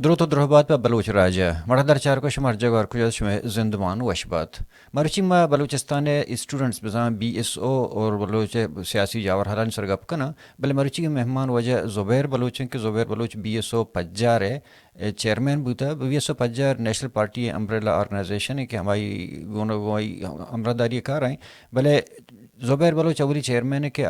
درو تو درهبات به بلوچ راجع مرا در چارکوش مرجع گار کجا شما زندمان وشبات مرچی ما بلوچستان اسٹوڈنٹس بزام بی ایس او اور بلوچ سیاسی جاور حالان سرگپ کنا بل مرچی کے مہمان وجہ زبیر بلوچن کے زبیر بلوچ بی ایس او پجار ہے چیئرمین بوتا be S O پجار national party umbrella organization ہے کہ ہماری گونائی امرداری کار ہیں بلے زبیر بلوچ اولی چیئرمین ہے کہ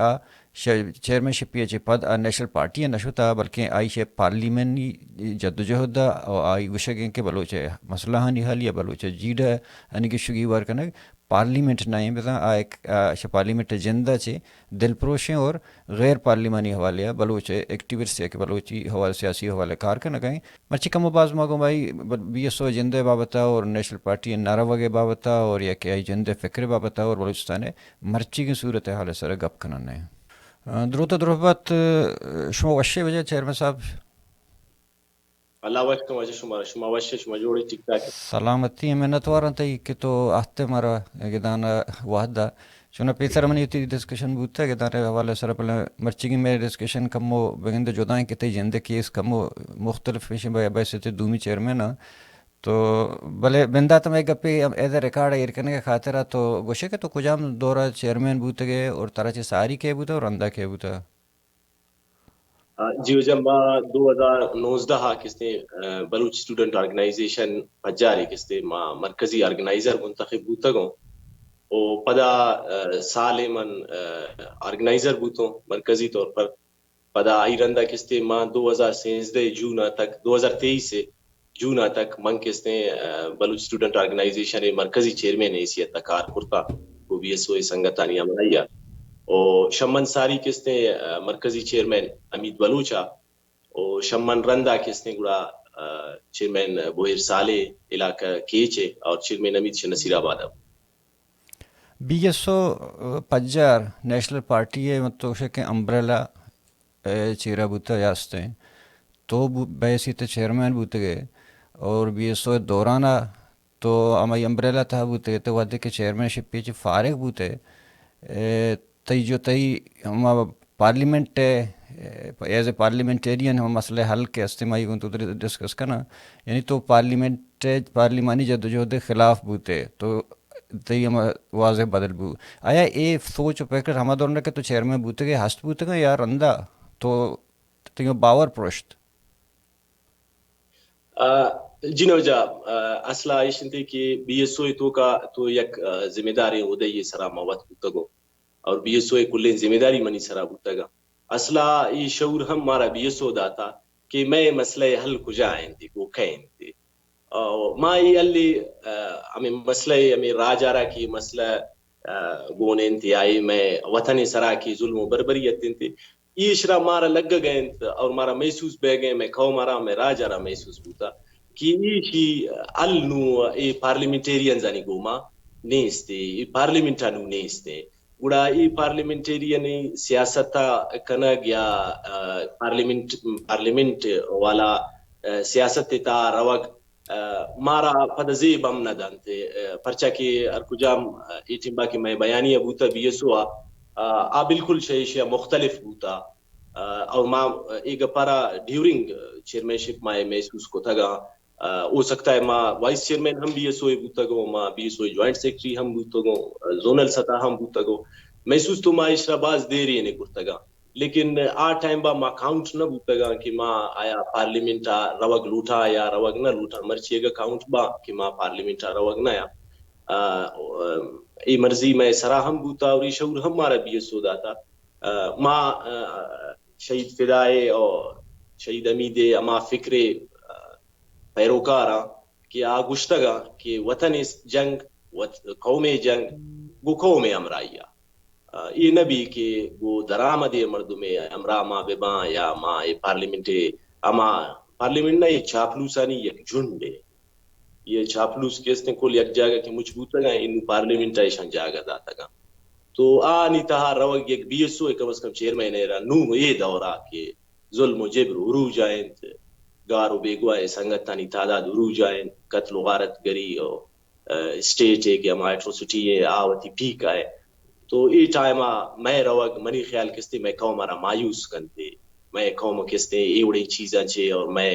چیئرمین شپ پی پد نیشنل پارٹی نشوتا بلکہ آئی شے پارلیمنی جدوجہد آئی گشگیں کہ بلوچ مسئلہ ہانی حل یا بلوچ جیڈ یعنی کہ شگی وار کنگ پارلیمنٹ نائیں بتا ایک پارلیمنٹ ایجنڈا چے دل پروشیں اور غیر پارلیمانی حوالے بلوچ ایکٹیوسٹ ہے کہ بلوچی حوالے سیاسی حوالے کار کا نگائیں مرچی کم باز ماگو بھائی بی ایس او ایجنڈے بابتا اور نیشنل پارٹی نارا وگے بابتا اور یا کہ ایجنڈے فکر بابتا اور بلوچستان مرچی کی صورت حال سر گپ کنن ہے دروت دربت شما وشے وجہ چیئرمین صاحب اللہ وقت وجہ شما وشے شما جوڑی ٹھیک ٹھاک سلامتی میں نتوارن تی کہ تو آتے مارا گدان واحدہ چونا پیسر منی تی ڈسکشن بوتا گدان حوالے سر پہلے مرچی کی میں ڈسکشن کمو بگند جدائیں کہ تی جندے کیس کمو مختلف پیشن بیسے تے دومی چیئرمین تو بھلے بندہ تمہیں گپی ایسا ریکارڈ ایرکنے کے خاطرہ تو گوشے کہ تو کجام دورہ چیئرمین بوتے گئے اور طرح چی ساری کے بوتا اور اندہ کے بوتا جی جب 2019 کس نے بلوچ اسٹوڈنٹ آرگنائزیشن پجاری کس نے مرکزی آرگنائزر منتخب بوتا گوں او پدا سال من آرگنائزر بوتوں مرکزی طور پر پدا آئی رندہ کس نے 2013 جون تک 2023 سے جون تک من کس نے بلوچ اسٹوڈنٹ آرگنائزیشن مرکزی چیئرمین حیثیت تک کار کرتا وہ بی ایس او سنگتانی عملیہ اور شمن ساری کس نے مرکزی چیئرمین امید بلوچا اور شمن رندہ کس نے گڑا چیئرمین بوہر سالے علاقہ کیچے اور چیئرمین امید نصیر آباد be S O پجار national party ہے متوشہ کے امبریلا چیرہ بوتا یاستے تو بیسی تے چیئرمین بوتے گئے اور بی ایس او دورانہ تو ہماری امبریلا تھا بوتے تو وعدے کے چیئرمین شپ پیچھے فارغ بوتے تی جو تی ہم پارلیمنٹ ایز اے پارلیمنٹیرین ہم مسئلہ حل کے استماعی کو تو ڈسکس کرنا یعنی تو پارلیمانی جدوجہد خلاف بوتے تو تی ہم واضح بدل بو آیا اے سوچ پیکر ہما دور رکھے تو چیئرمین بوتے گئے ہست بوتے گئے یا رندہ تو تیو باور پرشت جنو جا اصلہ ایشنتے کہ بی ایس او تو کا تو یک ذمہ داری ادے یہ سرا موت بوتا گو اور بی ایس او کلیں ذمہ داری منی سرا بوتا گا اصلہ یہ شعور ہم مارا بی ایس او داتا کہ میں مسئلہ حل کجا آئیں تھی کو کہیں تھی ما یہ علی ہمیں مسئلہ ہمیں راجارہ کی مسئلہ گونین تھی آئی میں وطن سرا کی ظلم و بربریت تھی یہ شرا مارا لگ گئے اور مارا محسوس بے گئے میں کھو مارا میں راجارہ محسوس بوتا کہ یہ شی النو ای پارلیمنٹیرین زانی گوما نیستے ای پارلیمنٹانو نیستے گوڑا ای پارلیمنٹیرین سیاست کنگ یا پارلیمنٹ والا سیاست تا روگ مارا پدزی بم نہ دانتے پرچا کہ ارکجام ایٹمبا کی میں بیانی بوتا بی ایس او بالکل شیشیا مختلف بوتا اور ماں ایک پارا ڈیورنگ چیئرمین شپ ماں محسوس کو تھا ہو سکتا ہے ماں وائس چیئرمین ہم بی ایس او بوتا گو ماں be S O joint secretary ہم بوتا گو زونل سطح ہم بوتا گو محسوس تو ماں اشرا باز دے رہی نہیں کرتا گا لیکن آ ٹائم با ماں کاؤنٹ نہ بوتا گا کہ ماں آیا پارلیمنٹ روگ لوٹا یا روگ نہ لوٹا مرچی گا کاؤنٹ با کہ ماں پارلیمنٹ روگ نہ یا ای مرضی میں سراہم بوتا اور ای شعور ہم مارا بی ایس او داتا ماں شہید فدائے اور شہید امیدے اما فکرے پیروکارا کہ گشتگا کہ وطن جنگ قوم جنگ گو قوم امرائیہ یہ نبی کہ وہ درآمد مردم امرا ما بباں یا ماں پارلیمنٹ اما پارلیمنٹ نہ یہ چاپلوسانی یک جھنڈ ہے یہ چاپلوس کس نے کل یک جگہ کی مجبوط گا ان پارلیمنٹ ایشان جگہ داتا گا تو آنی تہا روگ یک be S O come is come chairman ہے نو یہ دورہ کہ ظلم و جبر عروج آئیں گارو بیگوائے سنگتانی تعداد عروج آئیں قتل و غارت گری اور اسٹیٹ ہے کہ ہم ایٹروسٹی ہے آوتی پیک آئے تو ای ٹائما میں روگ منی خیال کستے میں قوم مارا مایوس کنتے میں قوم کستے ایوڑی چیزاں چھے اور میں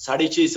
650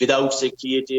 without security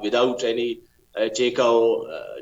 without any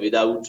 without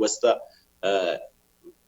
gwasta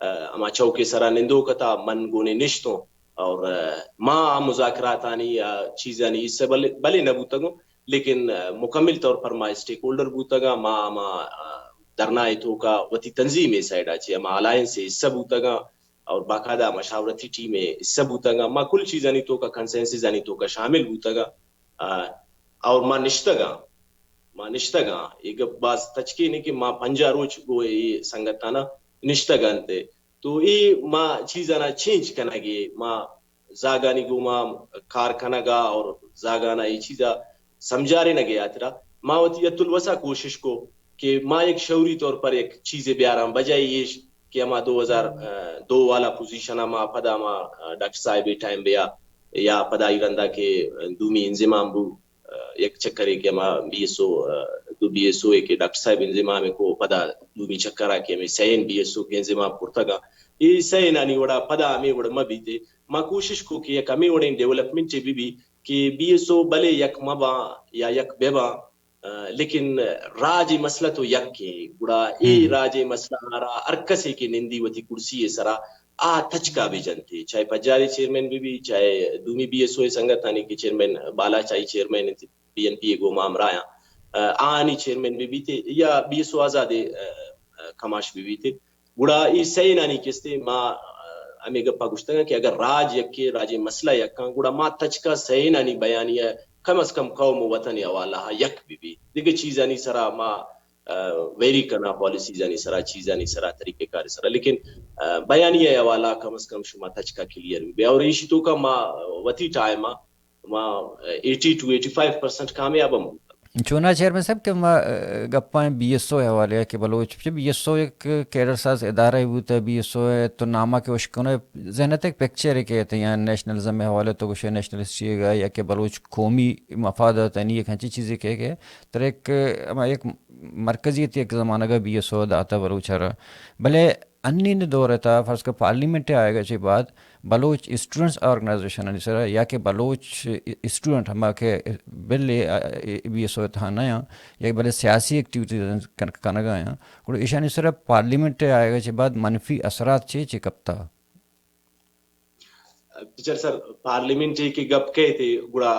اما چوکے سرا نندو کتا من گونے نشتوں اور ماں مذاکرات آنی یا چیزانی اس سے بلے نہ بوتگو لیکن مکمل طور پر ما اسٹیک ہولڈر بوتگا ما درنا تو کا وتی تنظیم سائڈ اچھی اما الائنس سے سب بوتگا اور باقاعدہ مشاورتی ٹیم اس سب بوتگا ما کل چیزانی تو کا کنسنسس انی تو کا شامل بوتگا اور ما نشتگا ایک باز تچکی نہیں کہ ما پنجا روچ گو یہ سنگتانا نشتگا انتے تو یہ ما چیزانا چینج کنا گے ما زاگانی گو ما کارخانہ گا اور زاگانا یہ چیزا سمجھارے نہ گیا ترا ما وطیت الوسا کوشش کو کہ ما ایک شعوری طور پر ایک چیزیں بیارام بجائے یہ کہ ما 2002 والا پوزیشن ما پدا ما ڈاکٹر صاحب ٹائم بیا یا پدا ایرندہ کے دومی انضمام بو ایک چکرے کہ ما بی ایس او کے ڈاکٹر صاحب انضمام کو پدا دومی چکرہ کہ ہمیں سین بی ایس او کے انضمام پرتگا یہ سین آنی وڑا پدا ہمیں وڑا مبیتے ما کوشش کو کہ ایک ہمیں وڑیں ڈیولپمنٹ بھی کہ بی ایس او بلے یک مبا یا یک بیبا لیکن راج مسئلہ تو یک کے گڑا ای راج مسئلہ ہمارا ارکسے کے نندی وتی کرسی سرا تچکا بھی جنتے چاہے پجاری چیئرمین بھی چاہے دومی بی ایس او سنگتانی کی چیئرمین بالا چاہی چیئرمین پی این پی گو مام رایا آنی چیئرمین بھی تھے یا بی ایس او آزاد کماش بھی تھے گڑا ای صحیح نانی کستے ماں ہمیں گپا گشتگا کہ اگر راج یک کے راج مسئلہ یکاں گڑا ما تچکا صحیح نانی بیانی ہے کم از کم قوم و وطن یا والا یک بھی دیکھے چیزانی سرا ما ویری کرنا پالیسیزانی سرا چیزانی سرا طریقے کار سرا لیکن بیانی ہے والا کم از کم شما تچکا کلیئر بھی اور ایشی تو کا ما وتی ٹائم ما 80 to 85% کامیاب ہم چونا چیئرمین صاحب کہ گپائیں بی ایس او حوالے کہ بلوچ بی ایس او ایک کیڈر ساز ادارہ ہوتا ہے بی ایس او ہے تو نامہ کے اشکنے ذہنت ایک پکچر ہے کہ یہاں نیشنلزم حوالے تو کچھ نیشنلسٹ گا یا کہ بلوچ قومی مفادات یعنی ایک ہنچی چیزیں کہ گئے تر ایک مرکزیت ایک زمانہ کا بی ایس او داتا بلوچ رہا بھلے انی نے دور تھا فرض کا پارلیمنٹ آئے گا چی بعد بلوچ اسٹوڈنٹس آرگنائزیشن سر یا کہ بلوچ اسٹوڈنٹ ہما کے بل بی ایس او تھا نیا یا بلے سیاسی ایکٹیویٹیز کنگا ہیں اور ایشانی سر پارلیمنٹ آئے گا چی بعد منفی اثرات چی کب تھا ٹیچر سر پارلیمنٹ کی گپ کہے تھے گڑا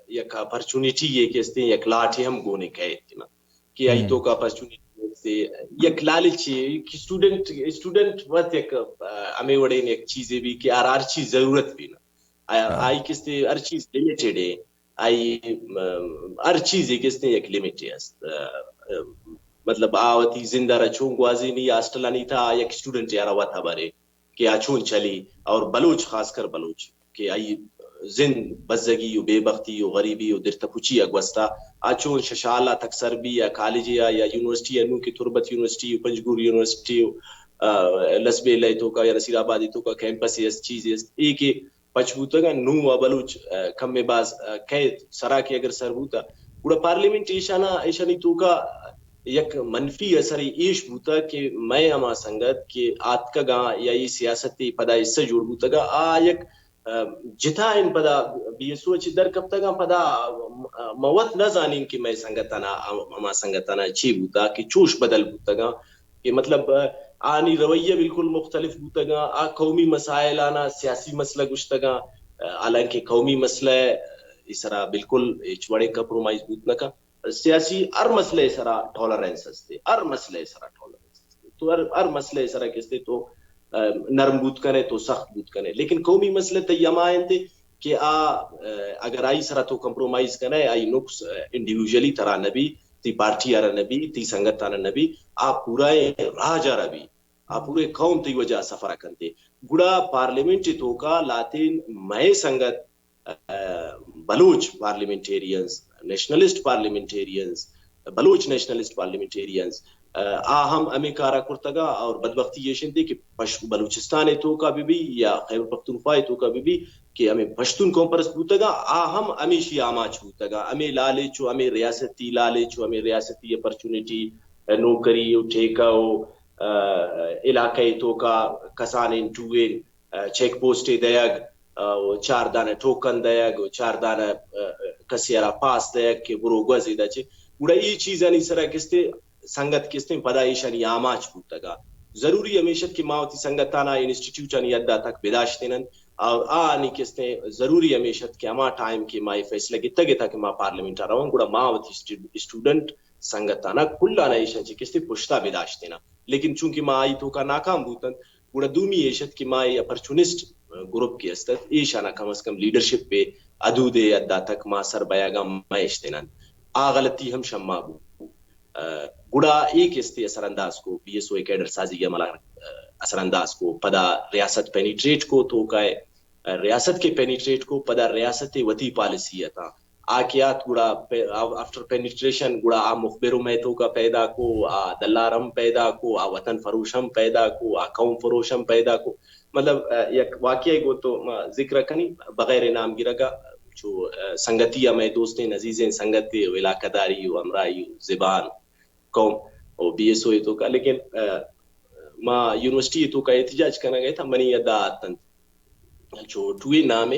یک اپرچونٹی یہ کہ اس نے یک لاٹھی ہم گونے کہے تھے نا کہ آئی تو کا اپرچونٹی یک لالچ اسٹوڈنٹ وقت ایک ہمیں وڑے ایک چیزیں بھی کہ ہر چیز ضرورت بھی نا آئی کس نے ہر چیز لمیٹیڈ ہے آئی ہر چیز کس نے ایک لمٹ ہے مطلب آوتی زندہ رچوں گوازی نہیں ہاسٹل نہیں تھا ایک اسٹوڈنٹ یار ہوا تھا بارے کہ آچون چلی اور بلوچ خاص کر بلوچ کہ آئی زند بزگی و بے بختی و غریبی و در تپوچی اگوستا آچون ششالہ تک سربی یا کالجی یا یونیورسٹی یا نو کی تربت یونیورسٹی پنجگور یونیورسٹی لسبے لیتوں کا یا نصیر آبادی تو کا کیمپس ہے چیز ہے ایک پچبوتا گا نو و بلوچ کم میں باز قید سرا کے اگر سر بوتا پورا پارلیمنٹ ایشانی تو کا یک منفی اثر ایش بوتا کہ میں اما سنگت کہ آت کا گا یا یہ سیاستی پدا اس سے جوڑ بوتا گا یک جتا ان پدا بی ایس او چی در کب تک پدا موت نہ جانیں کہ میں سنگتانا اما سنگتانا چی بوتا کہ چوش بدل بوتا گا کہ مطلب آنی رویہ بالکل مختلف بوتا گا قومی مسائل آنا سیاسی مسئلہ گشتا گا حالانکہ قومی مسئلہ اس طرح بالکل چوڑے کمپرومائز بوتنا کا سیاسی ہر مسئلے سرا ٹالرنس ہستے ہر مسئلے سرا ٹالرنس ہستے تو ہر مسئلے سرا کستے تو نرم بوت کرے تو سخت بوت کرے لیکن قومی مسئلے تے یمائن تھے کہ اگر آئی سرا تو کمپرومائز کرے آئی نقص انڈیویجولی ترا نبی تی پارٹی آرہ نبی تی سنگت آرہ نبی پورا راج آرہ بھی پورے قوم تی وجہ سفرہ کرتے گڑا پارلیمنٹ تو کا لاتین میں سنگت Baloch parliamentarians nationalist parliamentarians Baloch nationalist parliamentarians ہم امی کارا کرتگا اور بدبختی یہ شنتے کہ بلوچستان تو کا بھی یا خیبر پختونخوا تو کا بھی کہ ہمیں پشتون کانفرنس بوتگا ہم امیشی آماچ بوتگا ہمیں لالے چو ہمیں ریاستی لالے چو ہمیں ریاستی اپرچونٹی نوکری ٹھیکا علاقے تو کا کسان انٹوین چیک پوسٹ دیگ چار دانہ ٹوکن دیگ چار دانہ کسیارا پاس دیگ کہ برو گوزیدہ چھے گوڑا یہ چیزانی سرا کستے سنگت کستے پدا ایشانی آماچ بوتگا ضروری ہمیشت کی ماوتی سنگتانا انسٹیٹیوٹ یدا تک بداشتنن اور آنی کستے ضروری ہمیشت کے اما ٹائم کی مائی فیصلہ کی تگے تک ما پارلیمنٹ روان گڑا ماوتی اسٹوڈنٹ سنگتانا کلا نیشن چی کستے پشتا بداشتنا لیکن چونکہ ما آئی تو کا ناکام بوتن گڑا دومی ایشت کی مائی اپرچونسٹ گروپ کی استت ایشانا کم از کم لیڈرشپ پہ ادو دے ادا تک ما سر بیاگا مائشتنن آ غلطی ہم شما بو گڑا ایک استے اثر انداز کو پی ایس او کیڈر سازی کے عملہ اثر انداز کو پدا ریاست پینیٹریٹ کو تو کا ریاست کے پینیٹریٹ کو پدا ریاست وطی پالیسی تھا آکیات گڑا آفٹر پینیٹریشن گڑا آ مخبروں میں تو کا پیدا کو آ دلارم پیدا کو آ وطن فروشم پیدا کو آ قوم فروشم پیدا کو مطلب یک واقعی کو تو ذکر کنی بغیر نام گرگا جو سنگتیہ میں دوستیں عزیزیں سنگت علاقہ داری و امرائی زبان قوم اور بی ایس او تو کا لیکن ماں یونیورسٹی تو کا احتجاج کرنا گیا تھا منی ادا تن جو ٹوئی نام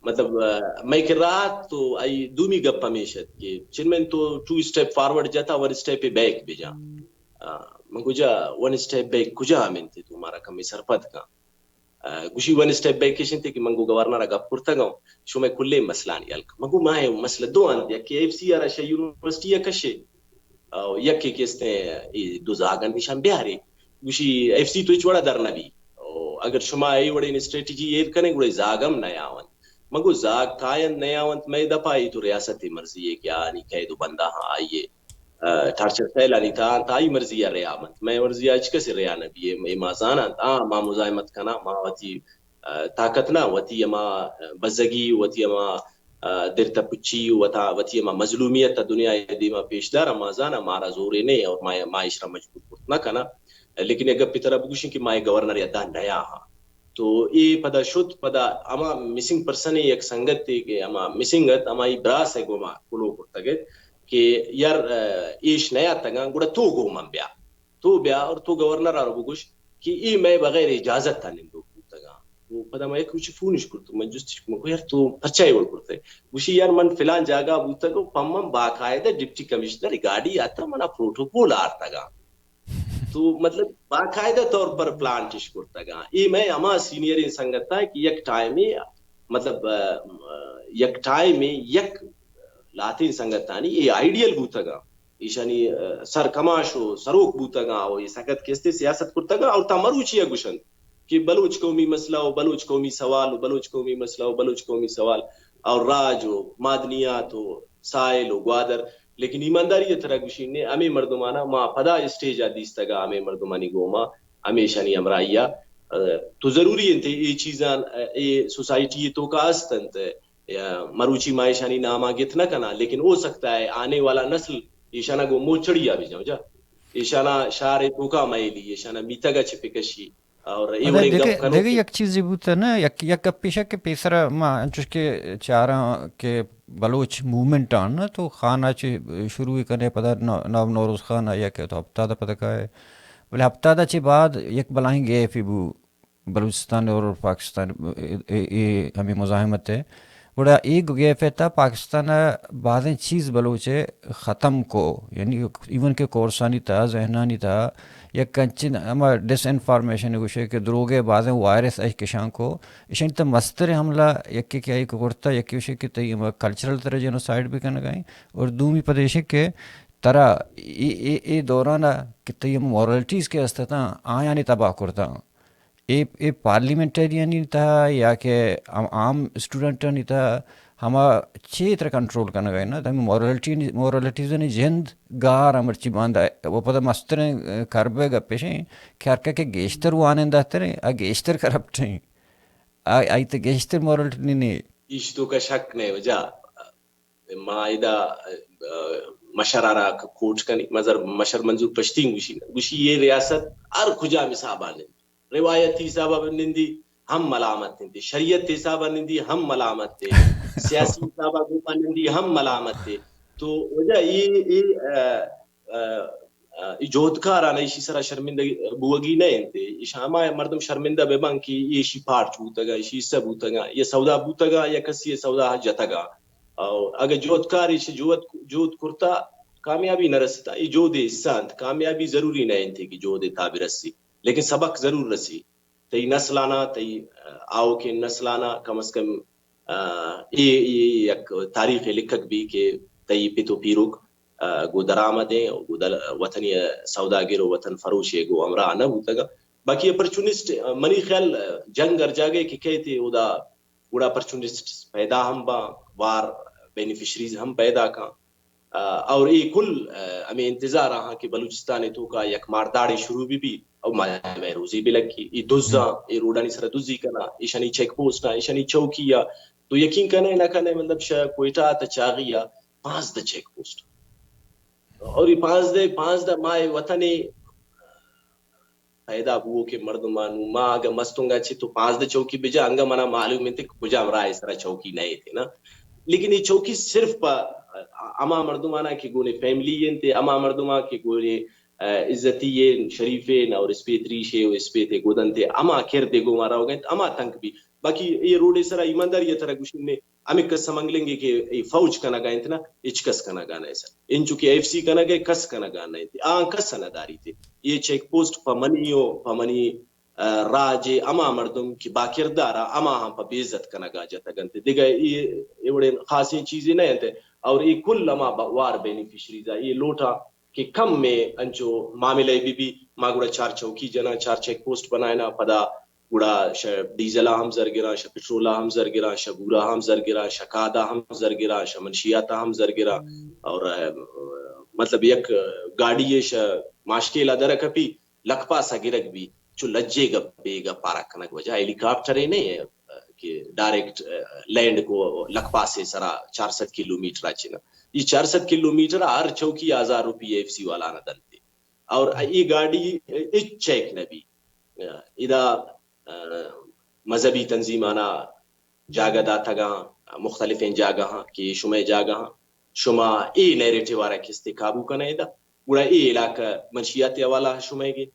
مطلب میں کہ رات تو آئی دومی گپ ہمیشت کہ چن میں تو 2 اسٹیپ فارورڈ جاتا 1 اسٹیپ بیک بھی جا مگوجا 1 اسٹیپ بیک کجا ہمیں تھی تمہارا کمی سرپت کا گوشی 1 اسٹیپ بیک کشن تھی کہ منگو گورنر گپ کرتا گاؤں شو میں کلے مسلانی الک مگو ماہ مسئلہ دو اند یا کہ ایف سی آر اشا یونیورسٹی یا کشے یکی کستے دو زاگن نشان بیاری گوشی ایف سی تو چوڑا در نبی اگر شما ای وڑی اسٹریٹجی یہ کریں گوڑے زاگم نیاون مگو زاگ کائن نیاون میں دپائی تو ریاست مرضی ہے کیا نہیں کہے دو بندہ ہاں آئیے ٹارچر سیلا نہیں تھا تائی مرضی ہے ریامت میں مرضی آج کسی ریا نبی ہے ما زانا ما مزاحمت کنا ما وتی طاقت نہ وتی ما بزگی وتی ما درتا پچی وتی ما مظلومیت دنیا دیما پیشدار ما زانا مارا زورے نے اور ما اشرا مجبور نہ کنا لیکن اگر پتر بگوشن کہ مائے گورنر یادہ نیا ہاں تو یہ پدا شد پدا اما مسنگ پرسن ایک سنگت تھی کہ اما مسنگت اما ای براس ہے گوما کلو کرتا گئے کہ یار ایش نیا تگا گوڑا تو گو من بیا اور تو گورنر آرو بگوش کہ ای میں بغیر اجازت تھا نندو تگا وہ پدا میں کچھ فونش کرتو من جست مگو یار تو پرچائی وڑ کرتے گوشی یار من فلان جاگا بوتا گو پمم باقاعدہ ڈپٹی کمشنر گاڑی آتا منا پروٹوکول آرتا گا تو مطلب باقاعدہ طور پر پلان ٹش کرتا گا یہ میں اما سینئر سنگت تھا کہ یک ٹائم میں مطلب یک ٹائم میں یک لاتی سنگت تھا نہیں یہ آئیڈیل بوتا گا ایشانی سر کماشو سروک بوتا گا اور یہ سنگت کیستے سیاست کرتا گا اور تمروچی گوشن کہ بلوچ قومی مسئلہ ہو بلوچ قومی سوال ہو بلوچ قومی مسئلہ ہو بلوچ قومی سوال اور راج ہو معدنیات ہو سائل ہو گوادر لیکن ایمانداری طرح گوشین نے ہمیں مردمانہ ما پدا اسٹیج آدیس تگا ہمیں مردمانی گوما ہمیشہ نہیں امرائیہ تو ضروری انتے یہ چیزاں یہ سوسائٹی تو کا استنت مروچی مائشانی ناما گتنا کنا لیکن ہو سکتا ہے آنے والا نسل ایشانہ گو موچڑیا بھی جاؤ جا ایشانہ شار تو کا مائلی ایشانہ میتا گا چھپے کشی اور دیکھیں یک چیز بوتا نا یک پیشہ کے پیسرا ما انچوش کے چارہ کے بلوچ موومنٹ آن نا تو خانہ چی شروع کرنے پتہ نو نوروز خانہ یک تو ہفتہ دا پتہ کا ہے بلے ہفتہ دا چی بعد یک بلائیں گئے فی بو بلوچستان اور پاکستان ہمیں مزاحمت ہے بڑا ایک گئے فی تھا پاکستان بعضیں چیز بلوچے ختم کو یعنی ایون کے کورسانی تھا ذہنانی تھا یا کنچن اما ڈس انفارمیشن گوشے کہ دروگے بعضیں وائرس ایک کشان کو اشان تا مستر حملہ یکی کہ ایک کرتا یکی وشے کہ تی کلچرل طرح جینوسائیڈ بھی کرنا گئیں اور دومی پدیشے کہ ترا ای دورانا کہ تی مورلٹیز کے استتا آیانی تباہ کرتا اے پارلیمنٹرین نہیں تھا یا کہ عام اسٹوڈنٹ نہیں تھا ہما چی طرح کنٹرول کرنا گئے نا تو ہمیں مورلٹیز نے جند گار امرچی باندھا ہے وہ پتہ مستریں کربے گا پیشیں کھارکا کہ گیشتر وہ آنے دہتے رہیں گیشتر کرپٹ ہیں آئی تو گیشتر مورلٹی نہیں ایش تو کا شک نہیں وجہ مائدہ مشرارہ کوچ کنی مشر منظور پشتین گوشی یہ ریاست ہر کجا مسابہ لیں روایتی حسابہ نندی ہم ملامت تھے شریعت حسابہ نندی ہم ملامت تھے سیاسی حسابہ گوپا نندی ہم ملامت تھے تو وجہ یہ جوہدکار آنا اسی سرا شرمندگی بوگی نہیں تھے ہما مردم شرمندہ بے بان کی یہ شی پارچ بوتا گا یہ حصہ بوتا گا یہ سودا بوتا گا یا کسی سودا جتا گا اگر جوہدکار اسی جوہد کرتا کامیابی نہ رستا یہ جو دے سانت کامیابی ضروری نہیں تھی کہ جو دے تاب رسی لیکن سبق ضرور رسی تی نسلانا تی آؤ کے نسلانا کم از کم یہ یک تاریخ لکھک بھی کہ تی پتو پیروک گو درآمدیں گو وطنی سوداگر و وطن فروش گو امرا نہ ہوتا گا باقی اپرچونسٹ منی خیال جنگ ار جاگے کہ کہتے ادا گوڑا اپرچونسٹ پیدا ہم با وار بینیفیشریز ہم پیدا کھاں اور یہ کل ہمیں انتظار رہا کہ بلوچستان تو کا یک مارداڑی شروع بھی اور محروزی بھی لگی یہ دزاں یہ روڈانی سر دزی کنا ایشانی چیک پوسٹ ایشانی چوکیا تو یقین کنے نہ کنے مطلب شاہ کوئٹہ تا چاغیا 5 دا چیک پوسٹ اور یہ 5 دا مائے وطنی پیدا ہو کے مردمانو ماں اگر مستونگا چھ تو 5 دا چوکی بجا انگا منا معلوم ہے کہ کجا امرا اس طرح چوکی نہیں تھے نا لیکن یہ چوکی صرف اما مردمانہ کی گونے فیملی تے اما مردمہ کی گونے عزتی شریفین اور اس پہ تریشے اور اس پہ تے گودن تے اما کھیر دے گو مارا ہو گئے اما تنک بھی باقی یہ روڈے سرا ایماندار یہ طرح گوشن نے ہمیں کس سمنگ لیں گے کہ فوج کا نہ گائیں تھے نا اچ کس کا نہ گانا ہے سر ان چونکہ ایف سی کا نہ گئے کس کا نہ گانا ہے تھے کس نہ داری تھے یہ چیک پوسٹ پمنی راج اما مردم کی باکردارا اما ہم پا بیزت کا نہ گا جاتا گنتے دیگا یہ بڑے خاصی چیزیں نہیں تھے اور یہ کل اما وار بینیفیشریز یہ لوٹا کہ کم میں انچو معاملہ بھی ماں گوڑا 4 چوکی جنا 4 چیک پوسٹ بنائے نا پدا گوڑا ڈیزلہ ہم زرگرا پٹرولہ ہم زرگرا بورا ہم زرگرا کادا ہم زرگرا منشیاتا ہم زرگرا اور مطلب یک گاڑی ماشکیلا درکپی لکپا سا گرگ بھی چو لجے گا بے گا پارا کنک وجہ ہیلی کاپٹر نہیں ہے کہ ڈائریکٹ لینڈ کو لکپا سے سرا 400 کلومیٹر آچنا یہ 400 کلومیٹر ہر چوکی 1000 روپی ایف سی والا نہ دلتے اور یہ گاڑی اچ چیک نبی ادا مذہبی تنظیمانا جاگہ داتا گا مختلف جاگہ ہاں کہ شمع جاگہ ہاں شما ای نیریٹیو آرہ کستے قابو کا نہیں دا گوڑا ای علاقہ منشیات والا شمع گے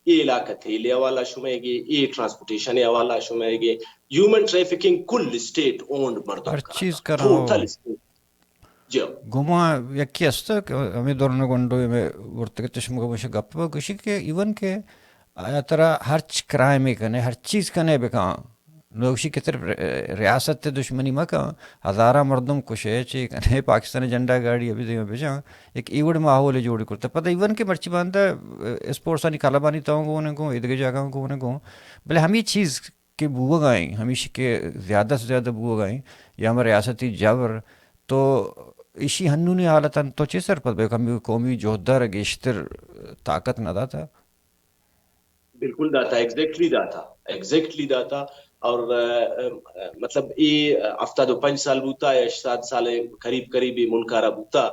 ای علاقہ تھیلے والا شمع گے ای ٹرانسپورٹیشن والا شمع گے ہیومن ٹریفکنگ کل سٹیٹ اونڈ مردوں ہر چیز کر ٹوٹل سٹیٹ جو گما یکی است ہمیں دورن گنڈو میں ورتک چشم گمش گپ گوشی کہ ایون کہ آیا ترا ہر کرائم کنے ہر چیز کنے بکاں نوشی کے طرف ریاست دشمنی مکاں ہزارہ مردم کشے چی کنے پاکستانی جھنڈا گاڑی ابھی دیو بھیجاں ایک ایوڑ ماحول جوڑی کرتا پتہ ایون کہ مرچی باندھا اسپورٹسانی کالابانی تاؤں گو نے گو ادھر جگہ کو نے گو بلے ہم یہ چیز کے بو گائیں ہمیشہ کے زیادہ سے زیادہ بو گائیں یا ہمارے ریاستی جبر تو اسی ہنونی حالتاً تو چیز سر پتہ بے ہم قومی جوہدار گیشتر طاقت نہ داتا بالکل داتا ایگزیکٹلی داتا اور مطلب یہ 75 سال بوتا یا 7 سال قریب منکارا بوتا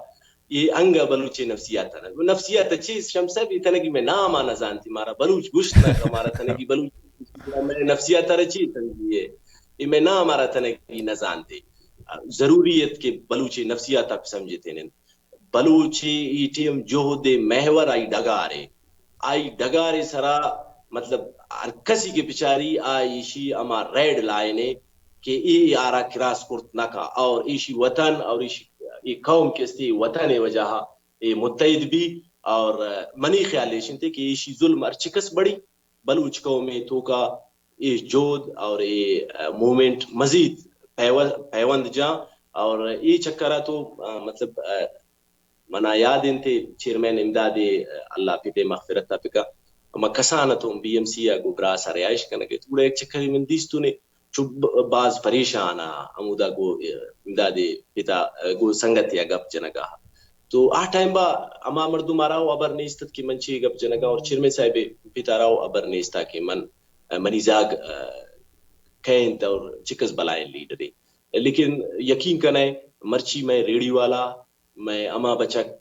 یہ انگا بلوچی نفسیات نفسیات چیز شمسہ بھی تنگی میں نام آنا زانتی مارا بلوچ گشت نہ ہمارا تنگی بلوچ میں نفسیات رچی تنگی ہے یہ میں نام آرہ تنگی نہ زانتے ضروریت کے بلوچی نفسیات آپ سمجھتے ہیں بلوچی ایٹیم جوہد محور آئی ڈگارے سرا مطلب ہر کسی کے پچاری ایشی اما ریڈ لائنے کہ ای آرا کراس کرت نکا اور ایشی وطن اور ایشی قوم کستی وطن وجہ ای متحد بھی اور منی خیالیشن تھے کہ ایشی ظلم ارچکس بڑی بلوچ قومی تو کا ای جود اور ای مومنٹ مزید پیوند جا اور ای چکرہ تو مطلب منا یاد انتے چیئرمین امداد اللہ پیتے مغفرت پکا اما کسانتوں بی ایم سی اگو براسا رہائش کنگے تھوڑا ایک چکری من دیستو نے چوب باز پریشانا امودا گو امداد پیتا گو سنگت یا گپ جنگا تو ٹائم با اما مردو ماراو ابر نیستت کی منچی گپ جنگا اور چیئرمین صاحب پیتا راو ابر نیستا کی منیزاگ کھینت اور چکس بلائیں لیڈرے لیکن یقین کنے مرچی میں ریڈیو والا میں اما بچک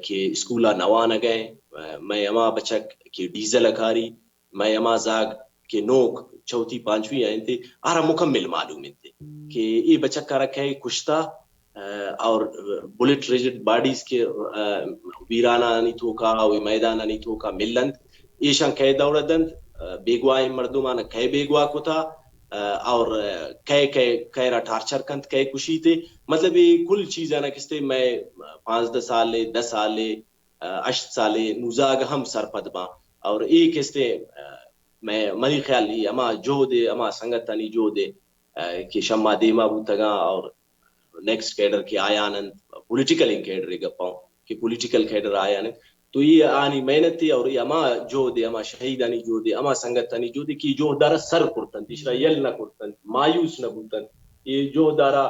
کے اسکولہ نوانا گئے میں اما بچک کے ڈیزل اکھاری میں اما زاگ کے نوک 4-5 آئیں تھے آرہ مکمل معلوم تھے کہ یہ بچک کا رکھے کشتا اور بلٹ ریجڈ باڈیز کے ویرانہ نہیں تھوکا اور میدانہ نہیں تھوکا ملند ایشان کہے دوڑا دند بیگواہ مردمانہ کہے بیگواہ کو تھا اور کئے را ٹارچر کنت کئے کشی تے مطلب یہ کل چیز نا کستے میں 5 سالے 10 سالے 8 سالے نوزاگ ہم سرپد باں اور یہ کستے میں منی خیال لی اما جو دے اما سنگتانی جو دے کہ شمع دیما بوتگا اور نیکسٹ کیڈر کے آیانن پولیٹیکل کیڈر گپاؤں کہ پولیٹیکل کیڈر آیانن تو یہ آنی محنت تھی اور یہ اما جو دے اما شہیدانی جو دے اما سنگتانی جو دے کہ جو دارا سر کرتن تیسرا یل نہ کرتن مایوس نہ بوتن یہ جو دارا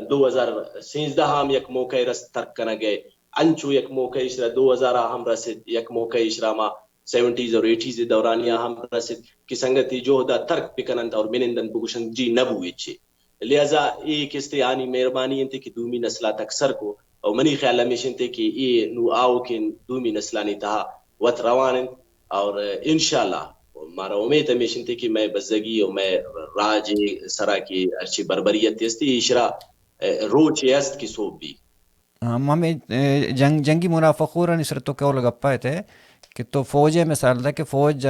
2013 ہم یک موقع رس ترک کنا گئے انچو یک موقع اشرا 2000 ہم رسد یک موقع اشرا ما 70s اور 80s دورانیہ ہم رسد کہ سنگتی جو دا ترک پکنند اور منندن بگوشن جی نبو اچھے لہذا یہ کستے آنی مہربانی انتے کہ دومی نسلہ تک سر کو اور منی خیال ہمیشن تے کہ یہ نو آو کن دومی نسلانی تہا وط روانن اور انشاءاللہ مارا امید ہمیشن تے کہ میں بزگی اور میں راج سرا کی ارچی بربریت تیستی اشرا روچ است کی صوب بھی ہمیں جنگی منافقور نسرتوں کے لگا پائے تھے کہ تو فوج مثال تھا کہ فوج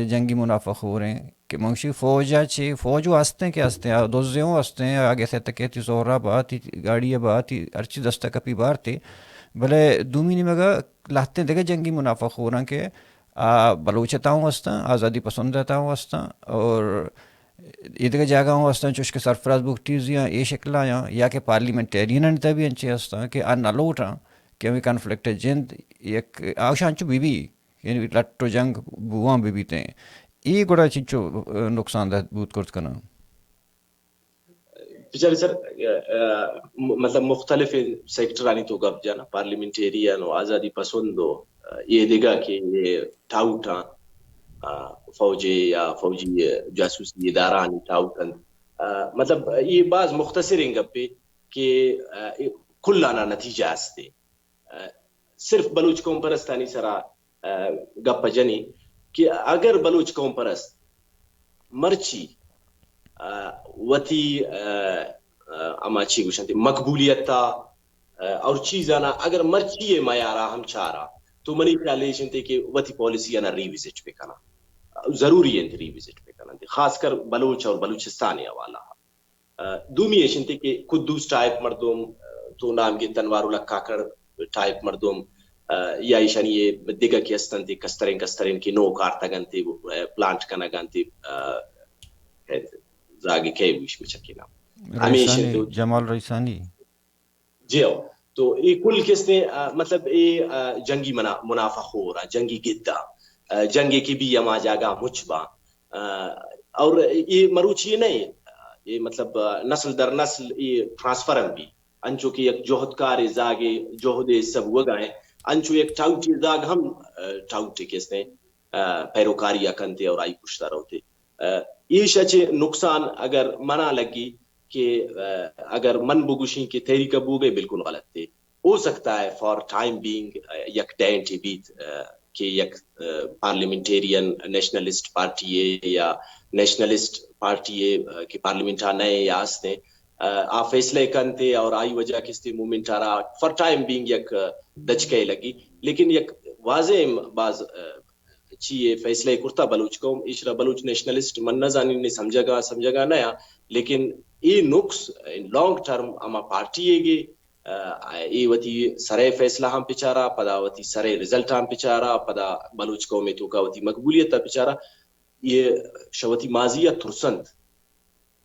جنگی منافقور ہیں کہ منشی فوج چی فوج ہستے کہ ہستے ہیں دوزیوں ہستے ہیں آگے سے تکیتی زہرا بات گاڑی بات ارچی دستہ کپی بار تھی بھلے دومی نہیں مگا لاتے دیکھے جنگی منافقور ہیں کہ بلوچتاؤں ہستا آزادی پسندتاؤں ہستا اور ادھر جگہ ہستا چوش کے سرفراز بکٹیزیاں یہ شکل یا کہ پارلیمنٹیرین تبھی انچے ہستا کہ نہ لوٹاں کہ ہمیں کنفلکٹ جند یک آوشانچو بی بی یعنی لٹو جنگ بوان بی بی تیں یہ گوڑا چنچو نقصان دہ بود کرت کنا بچارے سر مطلب مختلف سیکٹرانی تو گپ جانا پارلیمنٹیرین و آزادی پسندو یہ دیگا کہ یہ ٹاؤٹاں فوجی یا فوجی جاسوسی ادارانی ٹاؤٹن مطلب یہ بعض مختصر ہیں گپے کہ کلانا نتیجہ ہستے صرف بلوچ قوم پرستانی سرا گپ جنی کہ اگر بلوچ قوم پرست مرچی وتی اما چی گوشنتی مقبولیت تا اور چیزانا اگر مرچی معیارا ہم چارا تو منی خیالیشن تے کہ وتی پالیسی انا ریوزٹ پہ کنا ضروری ہے ریوزٹ پہ کنا خاص کر بلوچ اور بلوچستانی حوالہ دومی ایشن تے کہ قدوس ٹائپ مردم تو نام کے تنوار اللہ کاکڑ ٹائپ مردم یا ایشانی یہ دیگا کی استن تے کسترین کی نو کارتا گنتے پلانٹ کنا گنتے زاگی کئی ویش میں چکینا رئیسانی جمال رئیسانی جی ہو تو یہ کل کس نے مطلب یہ جنگی منافق ہو رہا جنگی گدہ جنگی کی بھی یما جاگا مچبا اور یہ مروچی نہیں یہ مطلب نسل در نسل یہ ٹرانسفرن بھی انچو کی ایک جوہد کار زاگے جوہد سب وگائیں انچو ایک ٹاؤٹی زاگ ہم ٹاؤٹی کس نے پیروکاری کنتے اور آئی پشتا رہتے یہ شچ نقصان اگر منع لگی کہ اگر من بگوشیں کہ تیری کا بوگے بالکل غلط تھے ہو سکتا ہے فار ٹائم بینگ یک ڈینٹی بیت کہ یک پارلیمنٹیرین نیشنلسٹ پارٹی ہے یا نیشنلسٹ پارٹی ہے کہ پارلیمنٹ نئے یا ہستے آ فیصلے کنتے اور آئی وجہ کستے مومنٹ آ رہا فار ٹائم بینگ یک دچکے لگی لیکن یک واضح بعض چیئے فیصلے کرتا بلوچ قوم اشرا بلوچ نیشنلسٹ من نزانی نے سمجھا گا نیا لیکن یہ نقص لانگ ٹرم اما پارٹی ہے گے یہ وتی سرے فیصلہ ہم پچارا پدا وتی سرے رزلٹ ہم پچارا پدا بلوچ قوم تو کا وتی مقبولیت پچارا یہ شوتی ماضیہ ترسنت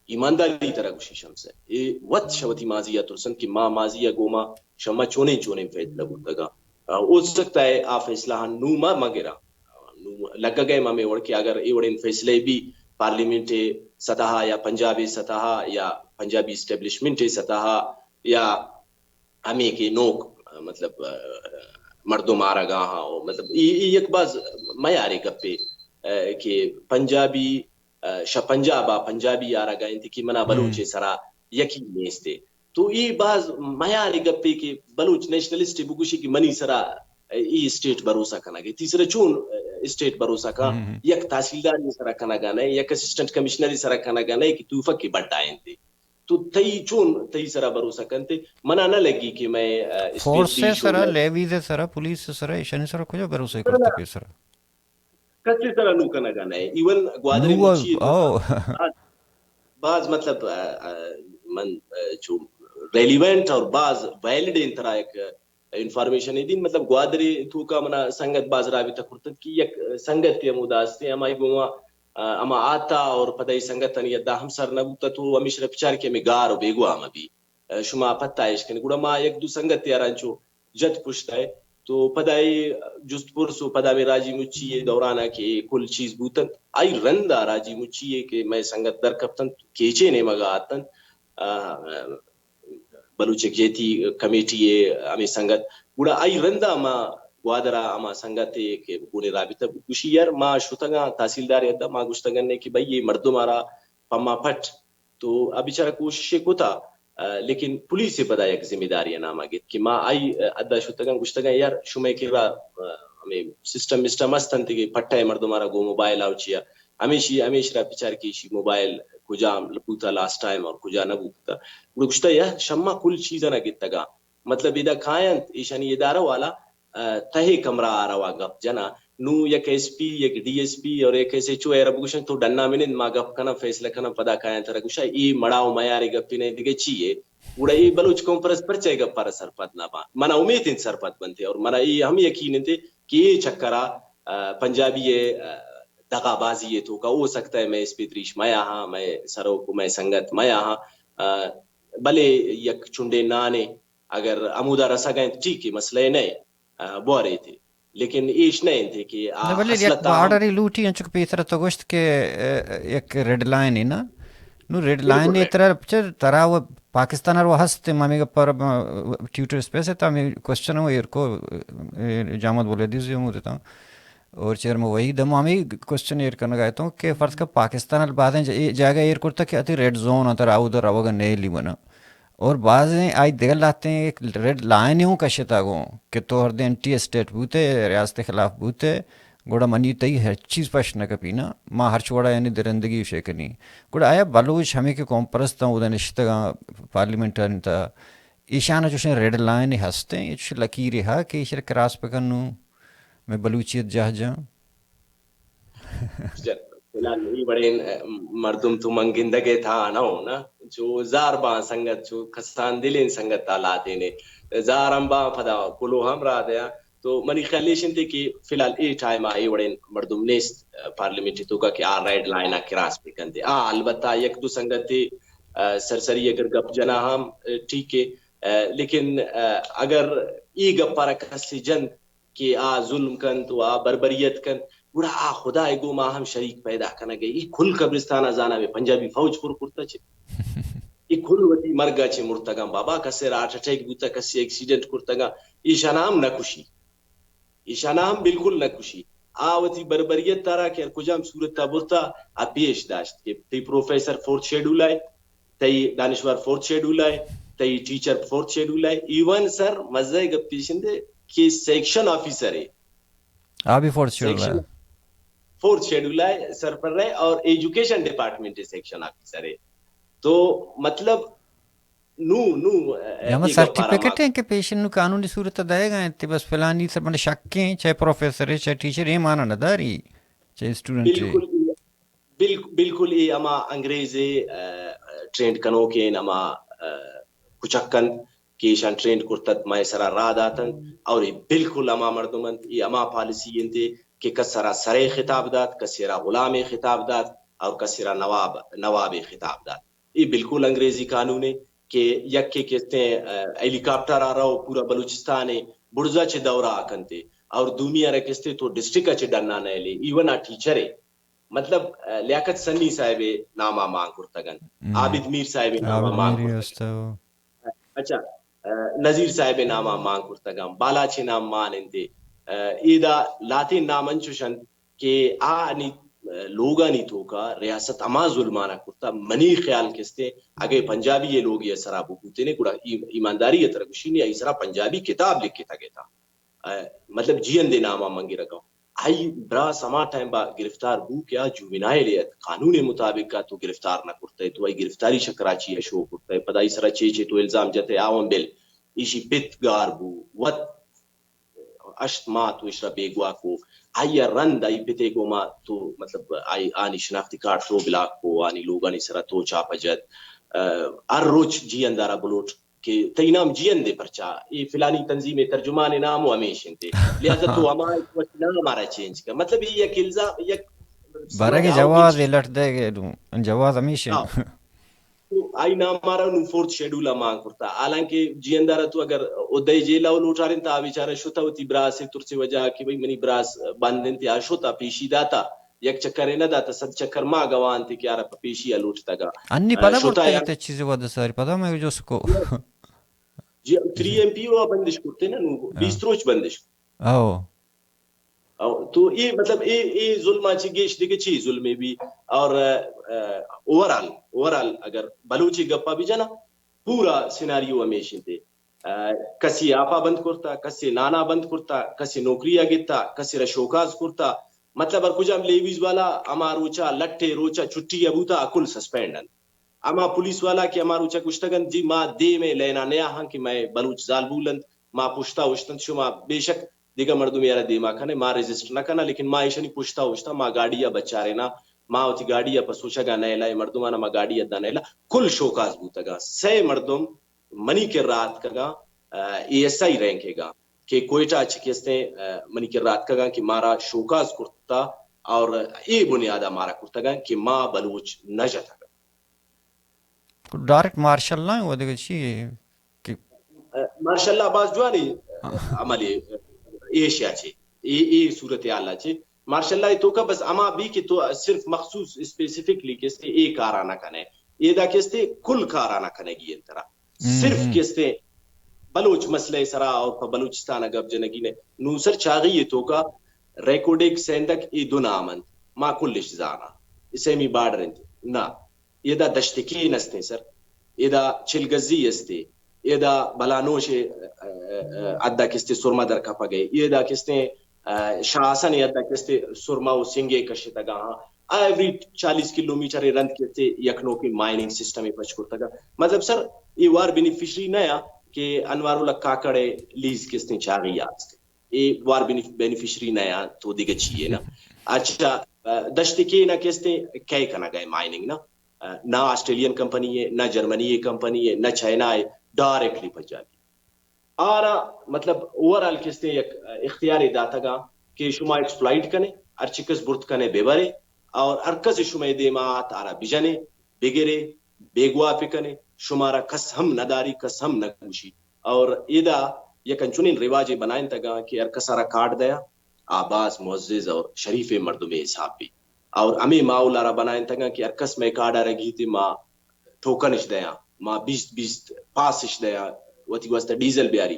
ایمانداری طرح گوشی شمس ہے یہ وقت شوتی ماضیہ ترسنت کہ ماں ماضیہ گوما شمع چونے فیصلہ بودگا ہو سکتا ہے آ فیصلہ نوما مگرا لگا گئے ماں میں وڑ کے اگر یہ وڑین فیصلے بھی پارلیمنٹ سطح یا پنجابی سطح یا پنجابی اسٹیبلشمنٹ سطح یا ہمیں کے نوک مطلب مردم آ رہا گا مطلب یہ ایک باز معیاری گپے کہ پنجابی پنجابا پنجابی آ رہا گا انتی کی منا بلوچ سرا یقین نیستے تو یہ باز معیاری گپے کہ بلوچ نیشنلسٹ بگوشی کی منی سرا یہ اسٹیٹ بھروسہ کنا گئی تیسرے چون اسٹیٹ بھروسہ کا یک تحصیلدار سرا کنا گانا ہے یک اسسٹنٹ کمشنری سرا کنا گانا ہے کہ توفہ کی بڑا آئیں تھے تو تئی چون تئی سرا بھروسہ کنتے منع نہ لگی کہ میں فورس سے سرا لیوی سے سرا پولیس سے سرا ایشانی سرا کجا بھروسہ کرتا پہ سرا کسی طرح نو کنا گانا ہے ایون گوادری مچی بعض مطلب من جو ریلیونٹ اور بعض ویلڈ ان طرح ایک انفارمیشن دین مطلب گوادری تو کا منا سنگت باز رابطہ کرتت کی یک سنگت یا مداستے اما گوما اما آتا اور پدای سنگت ان یدا ہم سر نبوتا تو امیش رپچار کے میں گار بیگو اما بھی شما پتہ ہے کہ گڑا ما یک دو سنگت یارانچو جت پشت ہے تو پدای جست پرسو پدا میں راجی مچی دورانا کہ کل چیز بوتن آئی رندا راجی مچی کہ میں سنگت در کپتن کیچے نے مگا آتن بلوچ کیتی کمیٹی امی سنگت گڑا آئی رندا ما گوادرا اما سنگت کہ پورے رابطہ گوشی یار ما شتگا تحصیلدار یدا ما گشتگن نے کہ بھئی یہ مردم آرا پما پٹ تو ابھی چارا کوشش کو تھا لیکن پولیس سے پدا یک ذمہ داری نام آگے کہ ما آئی ادا شتگن گشتگن یار شمے کی را ہمیں سسٹم مسٹم استن تے پٹا مردم آرا گو موبائل آو چیا ہمیش را پچار کی شی موبائل کجا لپوتا لاسٹ ٹائم اور کجا نہ بوتا گشتا یا شما کل چیزا نہ گتگا مطلب ادا کھائن ایشانی ادارہ والا تہے کمرہ آ رہا گپ جنا نو یک ایس پی یک ڈی ایس پی اور ایک ایسے چو ایرا بگوشن تو ڈننا منن ما گپ کنا فیصلہ کنا پدا کھائن ترا گوشا ای مڑاو میاری گپی نے دیگه چیے وڑا ای بلوچ کانفرنس پر چے گپ پر سرپت نہ با منا امید ان سرپت بنتے اور منا ای ہم یقین تے کہ یہ چکرا پنجابی دغا بازی ہے تو کا ہو سکتا ہے میں اس پہ تریش میں ہاں میں سرو کو میں سنگت میں ہاں بلے یک چنڈے نانے اگر عمودہ رسا گئے ٹھیک ہے مسئلہ نہیں بو رہے تھے لیکن ایش نہیں تھے کہ بلے یک بارڈر لوٹی انچک پیتر تو گوشت کہ یک ریڈ لائن ہے نا نو ریڈ لائن اترا پچر ترا وہ پاکستان رو ہستے مامی پر ٹیوٹر اسپیس ہے تا میں کوسچن ہوں ایر کو جامد بولے دیزی ہوں دیتا ہوں اور چیر میں وہی دم ہمیں کوسچن ایئر کرنا گئے تو کہ فرض کا پاکستان البادیں جگہ ایئر کرتا کہ اتی ریڈ زون ہوتا رہا ادھر روگا نیلی بنا اور بعضیں آئی دیگر لاتے ہیں ایک ریڈ لائن ہوں کشتا گو کہ تو ہر دے انٹی اسٹیٹ بوتے ریاست خلاف بوتے گوڑا منی تئی ہر چیز پش نہ کپینا ماں ہر چوڑا یعنی درندگی شیکنی گوڑا آیا بلوچ ہمیں کہ کمپرس تا ادھر نشتگا پارلیمنٹر تا ایشانہ چوشن ریڈ لائن ہستے یہ چوش لکیری ہا کہ ایشر کراس پکنو میں بلوچیت جہ جاں فلال نہیں بڑے مردم تو منگندگے تھا نا جو زار با سنگت جو کسان دلین سنگت تالاتے نے زار امبا پدا کلو ہم را دیا تو منی خیلیشن تھی کہ فلال ای ٹائم آئی بڑے مردم نیست پارلیمنٹی تو کا کہ آ ریڈ لائن کراس پہ کندے البتہ یک دو سنگت تھی سرسری اگر گپ جنا ہم ٹھیک ہے لیکن اگر ای گپ پارا کسی جن کہ ظلم کن تو بربریت کن بڑا خدا ایگو ما ہم شریک پیدا کرنا گئی ای کھل قبرستان ازانا میں پنجابی فوج پر کرتا چھے ای کھل وطی مرگا چھے مرتگا بابا کسی را اٹھٹیک بوتا کسی ایکسیڈنٹ کرتگا ایشانام نکوشی ایشانام بالکل نکوشی آوتی بربریت تارا کہ کجام صورت تا برتا پیش داشت کہ تی پروفیسر فورتھ شیڈول آئے تی دانشور فورتھ شیڈول آئے تی ٹیچر فورتھ شیڈول آئے ایون سر مزہ گپ پیشن دے کہ سیکشن آفیسر ہے بھی فورتھ شیڈول ہے فورتھ شیڈول ہے سر پر رہے اور ایجوکیشن ڈپارٹمنٹ سیکشن آفیسر ہے تو مطلب نو سرٹیفکیٹ ہیں کہ پیشن نو قانونی صورت دائے گا تے بس فلانی سر بندے شکیں چاہے پروفیسر ہے چاہے ٹیچر ہے مانا نہ داری چاہے اسٹوڈنٹ ہے بالکل یہ اما انگریزی ٹرینڈ کنو کے اما کچکن کہ شان ٹرینڈ کرتت مائے سرا را داتن اور بالکل اما مردمن یہ اما پالیسی انتے کہ کسرا سرے خطاب دات کسرا غلام خطاب دات اور کسرا نواب خطاب دات یہ بالکل انگریزی قانون ہے کہ یک کے کہتے ہیں ہیلی کاپٹر آ رہا ہو پورا بلوچستان ہے برزا چھ دورہ آکنتے اور دنیا رکھستے تو ڈسٹرکٹ چھ ڈننا نہ لے ایون ٹیچر ہے مطلب لیاقت سنی صاحب نامہ مانگ کرتگن عابد میر صاحب نامہ مانگ کرتگن اچھا نظیر صاحب نامہ مانگ کرتگن بالا چھ نام مانندے ایدہ لاتے نامن چوشن کہ آنی لوگا نہیں تو کا ریاست اما ظلمانہ کرتا منی خیال کستے اگے پنجابی یہ لوگ یہ سرا بکوتے نے کڑا ایمانداری یہ ترکشی نے ایسرا پنجابی کتاب لکھ کے تھا گیا تھا مطلب جین دے نامہ منگی رکھا آئی برا سما ٹائم با گرفتار بو کیا جوینائے لیت قانون مطابق کا تو گرفتار نہ کرتا ہے تو آئی گرفتاری شکراچی ہے شو کرتا ہے پدا اسرا چیچے تو الزام جتے آون بل ایشی پت گار بو وط اشت ما تو اشرا بیگوا کو آئی رند آئی پتے کو ما تو مطلب آئی آنی شناختی کارڈ تو بلاک کو آنی لوگانی سرا تو چاپا جد ہر روچ جی اندارا بلوٹ کہ تی نام جی اندے پرچا یہ فلانی تنظیم ترجمان نام و ہمیشن تے لہذا تو ہمارا نام ہمارا چینج کر مطلب یہ ایک الزام یک برا کے جواز لٹ دے گے جواز ہمیشہ آئی نام ہمارا نو فورتھ شیڈول مانگ کرتا حالانکہ جی اندارا تو اگر ادائی جیلا و لوٹارن تا بیچارہ شتا ہوتی براس ترچے وجہ کہ بھئی منی براس باندن تی آشوتا پیشی داتا یک چکر نہ داتا صد چکر ما گوان تی کہ آرہ پیشی لوٹتا گا انی پتا پڑتا ہے تے چیزیں وعدہ ساری پتا میں جو سکو جی 3 MP بندش کرتے نا 20 روچ بندش تو یہ مطلب یہ ظلم اچھی گیش دیکھے چی ظلم بھی اور اوورال اگر بلوچی گپا بھی جانا پورا سیناریو ہمیشہ تھے کسی آپا بند کرتا کسی نانا بند کرتا کسی نوکری آگیتا کسی رشوکاز کرتا مطلب ار کجام لیویز والا اما روچا لٹے روچا چھٹی ابوتا اکل سسپینڈن اما پولیس والا کہ اما روچا کشتگن جی ما دے میں لینا نیا ہاں کہ میں بلوچ زال بولند ما پشتا وشتن شما بے شک دیگا مردم یارا دیما کھانے ما رجسٹر نہ کنا لیکن ما ایشنی پشتا وشتا ما گاڑیا بچا رہے نا ما ہوتی گاڑیا پسوچا گا نیلا مردمانا ما گاڑیا دا نیلا کل شوکاز بوتا گا سے مردم منی کے رات کا گا ایسا ہی رینکے گا کہ کوئٹہ اچھی کیستے منی کے رات کا گا کہ مارا شوکاز کرتا اور ای بنیادہ مارا کرتا گا کہ ما بلوچ نہ جاتا گا ڈائریکٹ مارشل نہ وہ دیکھو چی ماشاءاللہ باز جوانی عملی ایشیا چھے ای صورتحال چھے ماشاءاللہ تو کا بس اما بھی کہ تو صرف مخصوص اسپیسیفکلی کستے ایک کارانا کنے یہ دا کستے کل کارانا کنے گی انترا صرف کستے بلوچ مسئلہ سرا اور بلوچستان اگب جنگی نے نوسر چاغی یہ تو کا ریکوڈیک سیندک ای دو نامن ما کلش زانا اسے می باڑ رہنتے نا یہ دا دشتکی نستے سر یہ دا چلگزی استے یہ دا بلانوش ادھا کستے سرما در کپا گئے یہ دا کستے شاہسن ادھا کستے سرما و سنگے کشتا گا ایوری 40 کلومیٹر رند کستے یکنو کی مائننگ سسٹم پچ کرتا گا مطلب سر یہ وار بینیفیشری نیا کہ انوارو لکا کڑے لیز کستے چاگی آستے یہ وار بینیفیشری نیا تو دیگه چیئے نا اچھا دشتکی نا کستے کئی کنا گئے مائننگ نا نہ آسٹریلین کمپنی ہے نہ جرمنی کمپنی ہے نہ چائنا ہے ڈائریکٹلی پجا گی آرا مطلب اوورال کستے یک اختیاری داتا گا کہ شما ایکسپلائٹ کنے ارچکس برت کنے بیبرے اور ارکس شما دیمات آرا بجنے بگرے بیگوا پہ کنے شمارا کس ہم نداری کس ہم نگوشی اور ایدہ یکن چنین رواجی بنائن تگا کہ ارکس آرا کارڈ دیا آباز معزز اور شریف مردم حساب بھی اور امی ماؤلارا بنائن تگا کہ ارکس میں کارڈا رگی تھی ما ٹوکنش دیا ما 20 پاسش دیا وتی واسطہ ڈیزل بیاری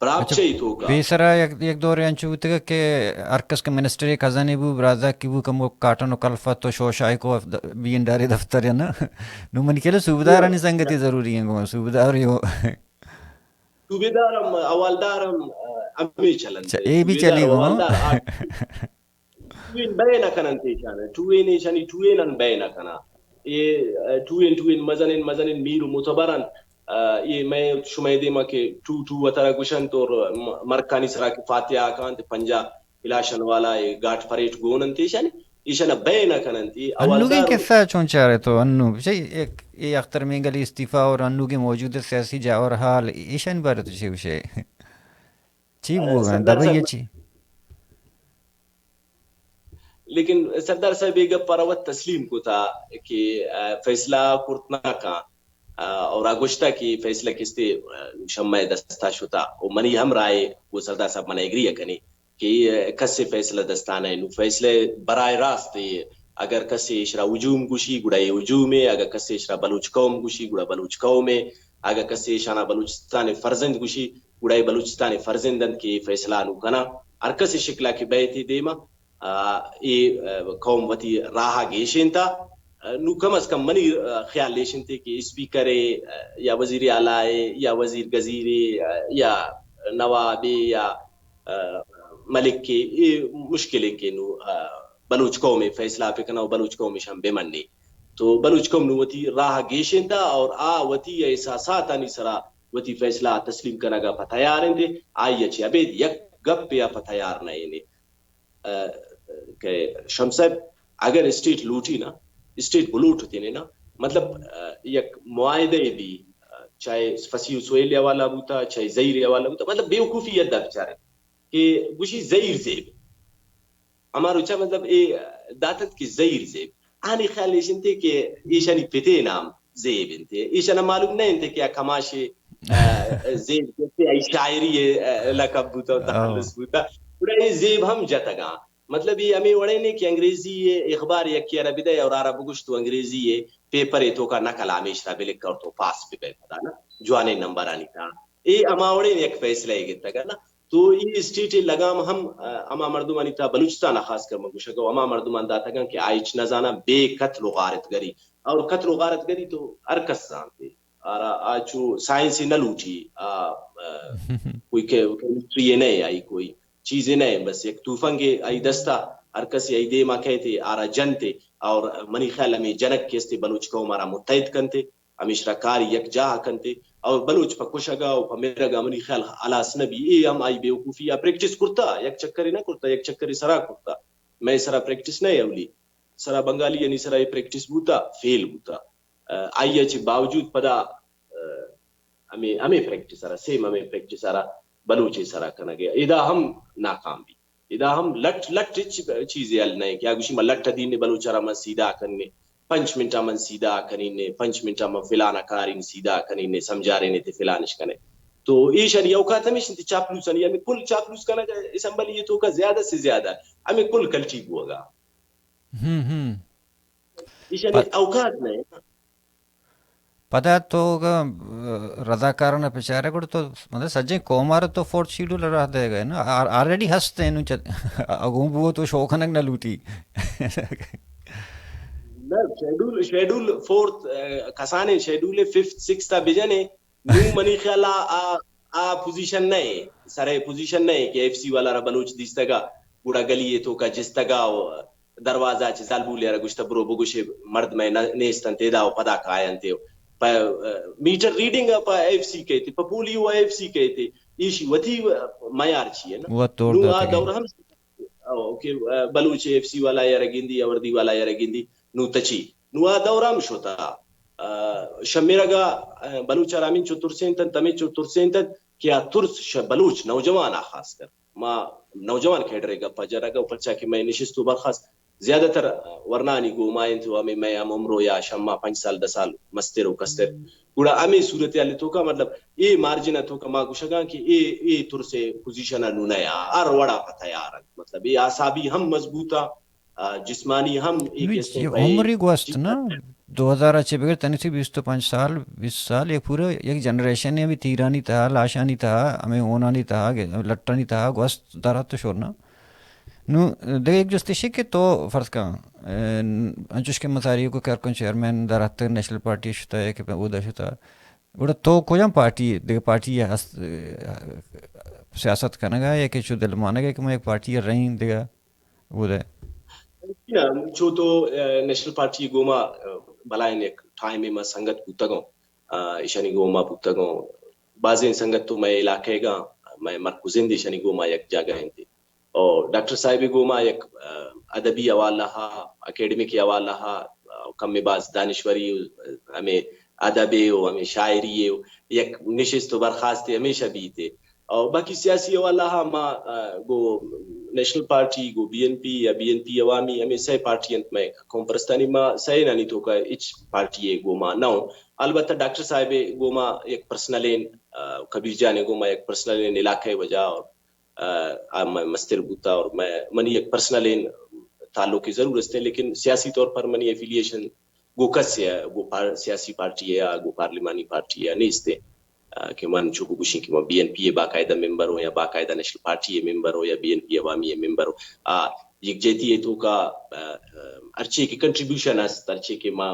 براب چاہی تو کا بیسرا ایک دور انچو تگا کہ ارکس کے منسٹری خزانے بو برازا کی بو کم کاٹن و کلفت تو شوشائی کو بین داری دفتر ہے نا نو من کہلے صوبدارانی سنگتی ضروری ہیں گو صوبداری ہو صوبدارم اولدارم امی چلن اے بھی چلی گو ٹوین بینا کنن تیشانا ٹوین ایشانی ٹوینن بینا کنا یہ ٹوین مزنن میرو متبرن یہ میں شمع دیما کہ ٹو وطرہ گوشن تو مرکانی سرا کی فاتحہ کانت پنجا الاشن والا گاٹ پریٹ گونن تیشانی ایشانا بینا کنن تی انو کی کسا چون چاہ رہے تو انو یہ اختر میں گلی استعفیٰ اور انو کی موجود سیاسی جاور حال ایشان بارے تو چھے چی بوگا دبا یہ چی لیکن سردار صاحب ایک پروت تسلیم کو تھا کہ فیصلہ کرتنا کا اور آگوشتا کی فیصلہ کستے شمع دستا شتا اور منی ہم رائے وہ سردار صاحب منہ اگری ہے کنی کہ کس سے فیصلہ دستانا ہے نو فیصلے برائے راست اگر کس سے اشرا وجوم گوشی گڑائی وجوم ہے اگر کس سے اشرا بلوچ قوم گوشی گڑا بلوچ قوم ہے اگر کس سے اشانا بلوچستان فرزند گوشی گڑائی بلوچستان فرزندن کی فیصلہ نو کنا ہر کس شکلہ کی بیتی دیما یہ قوم وتی راہ گیشن تا نو کم از کم منی خیال لیشن تھے کہ اسپیکر یا وزیر اعلی یا وزیر گزیر یا نواب یا ملک کے مشکلیں کے نو بلوچ قوم فیصلہ پہ کنا بلوچ قوم شام بے منی تو بلوچ قوم نو وتی راہ گیشن تا اور وتی احساسات انی سرا وتی فیصلہ تسلیم کرنا گا پتہ یارن تھے آئی اچھے ابے یک گپ پہ آپ تیار نہیں نے کہ شمس صاحب اگر اسٹیٹ لوٹی نا اسٹیٹ بلوٹ ہوتی نا مطلب یک معاہدے دی چاہے فصیح سویل والا بوتا چاہے زہیر والا بوتا مطلب بیوقوفیت دا بچارے کہ گوشی زہیر زیب ہمارو چا مطلب اے داتت کی زہیر زیب آنی خیال ایشنتے کہ ایشانی پتے نام زیب انتے ایشانا معلوم نہیں انتے کہ کماشی زیب کہتے ای شاعری لقب بوتا تخلص بوتا پورا یہ زیب ہم جاتا گا مطلب یہ ہمیں وڑے نے کہ انگریزی یہ اخبار یکی عربی دے اور عرب گشتو انگریزی یہ پیپر تو کا نقل آمیش را بلک کر تو پاس پہ پتا نا جوانے نمبر آنی تھا یہ اما وڑے نے ایک فیصلہ ہے گتا گا نا تو یہ اسٹیٹ لگام ہم اما مردمانی تا بلوچستان خاص کر مگوشگو اما مردمان داتا گا کہ آئیچ نزانا بے قتل و غارت گری اور قتل و غارت گری تو ارکس سانتے آچو سائنسی نہ لوٹی کوئی کہ نہیں آئی کوئی چیزیں نہیں بس ایک طوفان کے آئی دستا ہر کسی آئی دے ماں کہتے آرا جنتے اور منی خیال ہمیں جنک کیستے بلوچ کو ہمارا متحد کنتے ہمیشہ کاری یک جاہ کنتے اور بلوچ پا کشگا اور میرا گا منی خیال علاس نبی اے ہم آئی بیوقوفی پریکٹس کرتا یک چکری نہ کرتا یک چکری سرا کرتا میں سرا پریکٹس نہیں اولی سرا بنگالی یعنی سرا پریکٹس بوتا فیل بوتا آئی اچھے باوجود پدا ہمیں پریکٹس سرا سیم ہمیں پریکٹس سرا بلوچی سرا کنا گیا ادا ہم ناکام بھی ادا ہم لٹ چیزیں ال نہیں کیا گوشی میں لٹ دین بلوچارا من سیدھا کرنے 5 منٹا من سیدھا کنینے 5 منٹا من فلانا کارین سیدھا کنینے سمجھا رہے نے فلانش کنے تو یہ شری اوقات ہمیں شنتی چاپلوس نہیں ہمیں کل چاپلوس کنا اسمبلی یہ تو کا زیادہ سے زیادہ ہمیں کل کلچی ہوگا یہ شری اوقات نہیں پتا تو رضاکارانہ بیچارے کو تو مطلب سجے کومار تو 4th شیڈول رہ دے گئے نا آلریڈی ہنستے ہیں اگوں وہ تو شوق نہ لوٹی schedule 4th کسانے schedule 5th 6th بجنے نو منی خیال آ پوزیشن نہیں سارے پوزیشن نہیں کہ ایف سی والا بلوچ دیستگا بوڑا گلی تو کا جستگا دروازہ چ زالبو لے گشت برو بگوش مرد میں نیستن تیدا پدا کائن تے میٹر ریڈنگ پا ایف سی کہتے پپولی و ایف سی کہتے ایشی وتی معیار چھی ہے نا وہ توڑ نو دیتے دور ہم کہ بلوچ ایف سی والا یا رگندی یا وردی والا یا رگندی نو تچی نو دور ہم شوتا شمیرگا بلوچ رامین چو ترسینتن تمہیں چو ترسینتن کیا ترس بلوچ نوجوان خاص کر ما نوجوان کھیڑ رہے گا پجرا گا پرچا کہ میں نشستو برخاست زیادہ تر ورنانی گو مائن تو ہمیں میں عمرو یا شما 5 سال 10 سال مستر و کستر گوڑا ہمیں صورتحال تو کا مطلب اے مارجن تو کا ما گوشگا کہ اے تر سے پوزیشن نو نیا ار وڑا پتہ یار مطلب اے اعصابی ہم مضبوطا جسمانی ہم ایک یہ عمری گوست نا 2000 اچھے بغیر تنسی 20 سال 20 سال یہ پورا ایک جنریشن ہے ابھی تیرانی تھا لاشانی تھا ہمیں اونانی تھا لٹانی تھا گوست دارات تو شورنا نو دیکھ ایک جستشی کہ تو فرض کا انچوش کے مساری کو کارکن چیئرمین دارات نیشنل پارٹی شتا ہے کہ وہ دا شتا گوڑا تو کوئی پارٹی دیکھ پارٹی سیاست کرنے گا یا کہ چو دل مانے گا کہ میں ایک پارٹی رہیں دیکھا وہ دے چو تو نیشنل پارٹی گوما بلائن ایک ٹائم میں سنگت پوتگوں ایشانی گوما پوتگوں بازیں سنگت تو میں علاقے گا میں مرکزین دی ایشانی گوما یک جاگہ ہیں تھی اور ڈاکٹر صاحب گوما یک ادبی حوال رہا اکیڈمک حوال رہا کم باز دانشوری ہمیں ادبی ہو ہمیں شاعری ہو یک نشست و برخاست ہمیشہ بھی تھے اور باقی سیاسی حوالہ ما گو نیشنل پارٹی گو بی این پی یا بی این پی عوامی ہمیں سہ پارٹی انت میں قوم پرستانی ما سہ نانی تو کا اچ پارٹی ہے گو ما نو البتہ ڈاکٹر صاحب گو ما ایک پرسنلین کبیر جانے گو ما ایک پرسنلین علاقے وجہ اور مستر بوتا اور میں منی ایک پرسنلین تعلق کی ضرورت ہے لیکن سیاسی طور پر منی ایفیلیشن گو کس ہے گو سیاسی پارٹی ہے یا گو پارلیمانی پارٹی ہے نہیں استے کہ من چوکو گوشی کہ بی این پی باقاعدہ ممبر ہو یا باقاعدہ نیشنل پارٹی ممبر ہو یا بی این پی عوامی ممبر ہو یک جیتی ہے تو کا ارچے کی کنٹریبیوشن است ارچے کے ما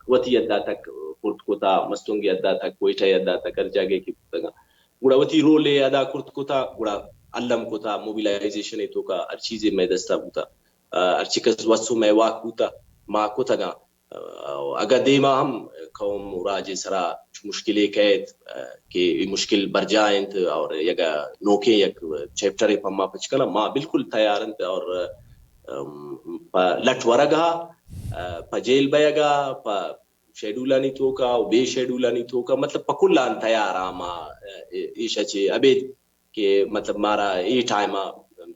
وتی ادا تک کرت کوتا مستونگی ادا تک کوئٹہ ادا تک ار جاگے کی گوڑا وتی رول ادا کرت کوتا گوڑا علم کوتا موبیلائزیشن ہے تو کا ار چیزیں میں دستا بوتا ارچے کس وسو میں واق بوتا ما کوتا گا اگر دیما ہم قوم راج سرا مشکل قید کہ مشکل برجائنت اور یگا نوکے یک چیپٹر پما پچکلا ما بالکل تیارنت اور لٹ ورگا پ جیل بیگا پ شیڈولانی توکا او بے شیڈولانی توکا مطلب پکلان تیار ما ایشا چے ابید کہ مطلب مارا ای ٹائم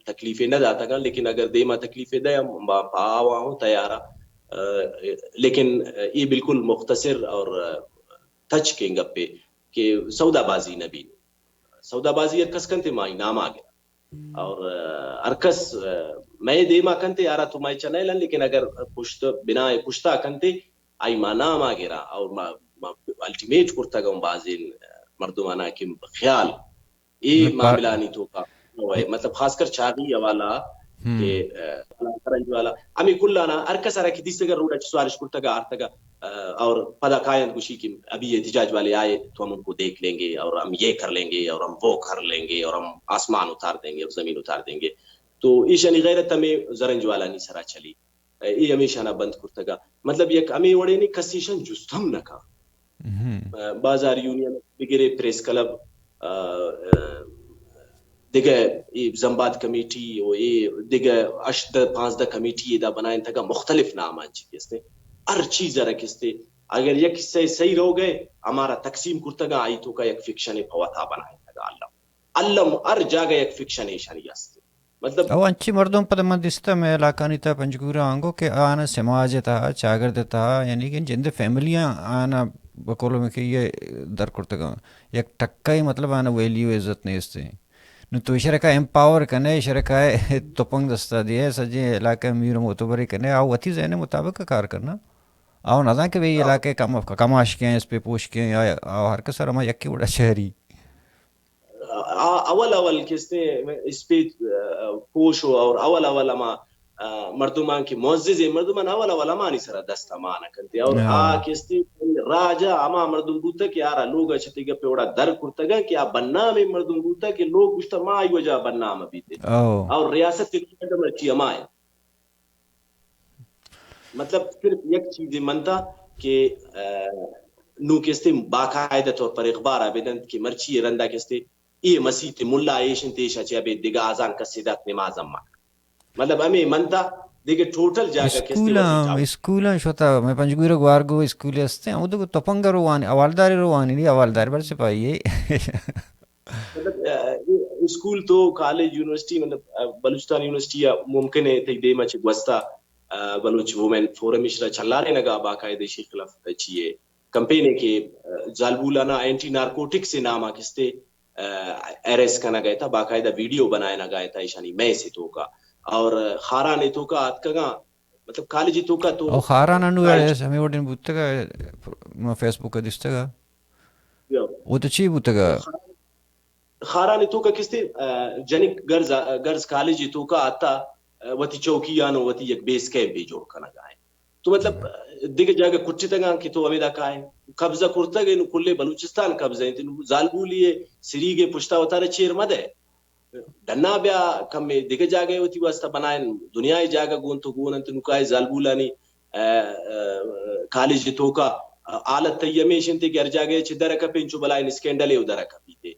تکلیفیں نہ جاتا گا لیکن اگر دیما تکلیفیں دے ہم پاوا ہوں تیارا لیکن یہ بالکل مختصر اور ٹچ کے گپے کہ سودا بازی نبی سودا بازی ارکس کنتے مائی نام آگے اور ارکس میں دیما کنتے یارا تو مائی چنائلن لیکن اگر پشت بنا پشتا کنتے آئی ما نام آگے را اور الٹیمیٹ کرتا گا بازین مردمانہ کی خیال یہ معاملہ نہیں تو کا مطلب خاص کر شادی والا کہ والا امی کلانا ارکس ارا کی دیسے روڈ سوالش کرتا گا آرتا گا اور پدا کائن گوشی کی ابھی احتجاج والے آئے تو ہم ان کو دیکھ لیں گے اور ہم یہ کر لیں گے اور ہم وہ کر لیں گے اور ہم آسمان اتار دیں گے اور زمین اتار دیں گے تو ایشانی غیرت ہمیں زرنج والا نہیں سرا چلی یہ ہمیشہ نہ بند کرتا گا مطلب یک امی وڑے نہیں کسیشن جستم نہ کا بازار یونین بگرے پریس کلب دیگه زنباد کمیٹی و دیگه 8-15 کمیٹی دا بنائیں تھا مختلف نام آنچی کستے ہر چیز رکھستے اگر یک سے صحیح رو گئے ہمارا تقسیم کرتا گا آئی تو کا یک فکشن پوتا بنائیں تھا علم ہر جاگہ یک فکشن ایشانی استے مطلب او انچی مردم پد مدستا میں علاقانی تا پنجگورا آنگو کہ آنا سماج تا چاگرد تا یعنی کہ جند فیملیاں آنا بکولو میں کہ یہ در کرتا گا یک ٹکائی مطلب آنا ویلیو عزت نہیں استے نو تو شرکا امپاور کنے شرکا توپنگ دستا دیئے سجی علاقہ میرو موتبری کنے آو وطی ذہن مطابق کار کرنا آو نہ کہ بھئی علاقے کماش کے ہیں اس پہ پوش کے ہیں آو ہر کسر ہما یکی بڑا شہری اول کستے اس پہ پوش ہو اور اول ہما مردمان کی معزز مردمان اول امانی سرا دستا مانا کرتے اور کستے راجا اما مردم بوتا کہ یارا لوگ اچھتے گا پیوڑا در کرتا گا کہ بنام مردم بوتا کہ لوگ گشتا ما آئی وجہ بنام بیتے اور ریاست کے مرچی اما ہے مطلب صرف یک چیز منتا کہ نو کستے باقاعدہ طور پر اخبار آبیدن کہ مرچی رندہ کستے یہ مسیح تے ملا ایشن تیشا چے ابے دیگا آزان کسیدات نماز اما مطلب ہمیں منتا دیکھے ٹوٹل جاگہ کستے اسکولا شوتا میں پنجگویر گوارگو اسکولی ہستے ہیں وہ تو تپنگا روانی اوالداری روانی نہیں اوالداری بڑھ سپائی مطلب اسکول تو کالج یونیورسٹی مطلب بلوچستان یونیورسٹی ممکن ہے تے دے مچ گوستا بلوچ وومن فورم اشرا چلارے نگا باقاعدہ شیخ خلاف چیئے کمپینے کے زالبولانا اینٹی نارکوٹک سے نامہ کستے ایرس کا نہ گیا تھا باقاعدہ ویڈیو بنایا نہ گیا تھا ایشانی میں سے تو کا اور خاران تو کا آت کا مطلب کالج تو کا تو خاران انو ایرس ہمیں وڈن بوتا گا فیس بک کا دستا گا وہ تو چی بوتا گا خاران تو کا کستے جنک گرز کالج تو کا آتا وتی چوکیانو وتی یک بیس کیمپ بھی جوڑ کا نہ گیا تو مطلب دیکھ جاگہ کچھ تگا کہ تو امیدہ کا ہے قبضہ کرتا گئے کلے بلوچستان قبضہ ہیں زالبو لیے سری گے پشتا ہوتا رہے چیر مد ہے ڈنا بیا کم میں دیکھ جاگہ ہوتی واسطہ بنائیں دنیا جاگہ گون تو گون انت نکائے زالبو لانی کالج تو کا آلت تیمیشن تے گر جاگہ چھ درکا پینچو بلائیں اسکینڈلے ہو درکا پیتے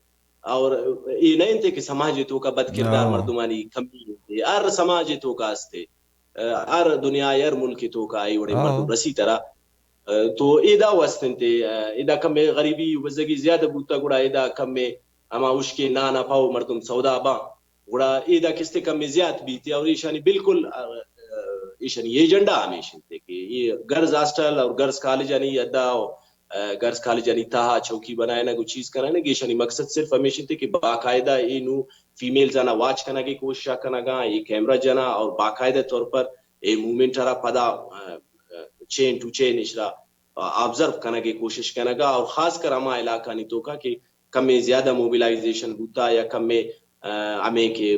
اور یہ نہیں تھے کہ سماج تو کا بد کردار مردمانی کمی تھے ار سماج تو کا استے ار دنیا ار ملک تو کا آئی وڑے مردم رسی طرح تو ایدا وستن تے ایدا کم میں غریبی وزگی زیادہ بوتا گڑا ایدا کم میں اما اس کے نانا پاؤ مردم سودا با گڑا ایدا کستے کم میں زیادہ بیتے اور ایشانی بالکل ایشانی یہ ایجنڈا ہمیشن تے کہ یہ گرز ہاسٹل اور گرز کالج یعنی ادا گرز کالج یعنی تاہا چوکی بنائے نا کوئی چیز کرانا کہ ایشانی مقصد صرف ہمیشن تے کہ باقاعدہ اینو فیمیل جانا واچ کرنا کی کوشش کرنا گا یہ کیمرہ جانا اور باقاعدہ طور پر یہ مومنٹ رہا پدا چین ٹو چین اشرا آبزرو کرنے کی کوشش کرنے گا اور خاص کر ہما علاقہ نہیں تو کا کہ کم میں زیادہ موبیلائزیشن ہوتا یا کم میں ہمیں کہ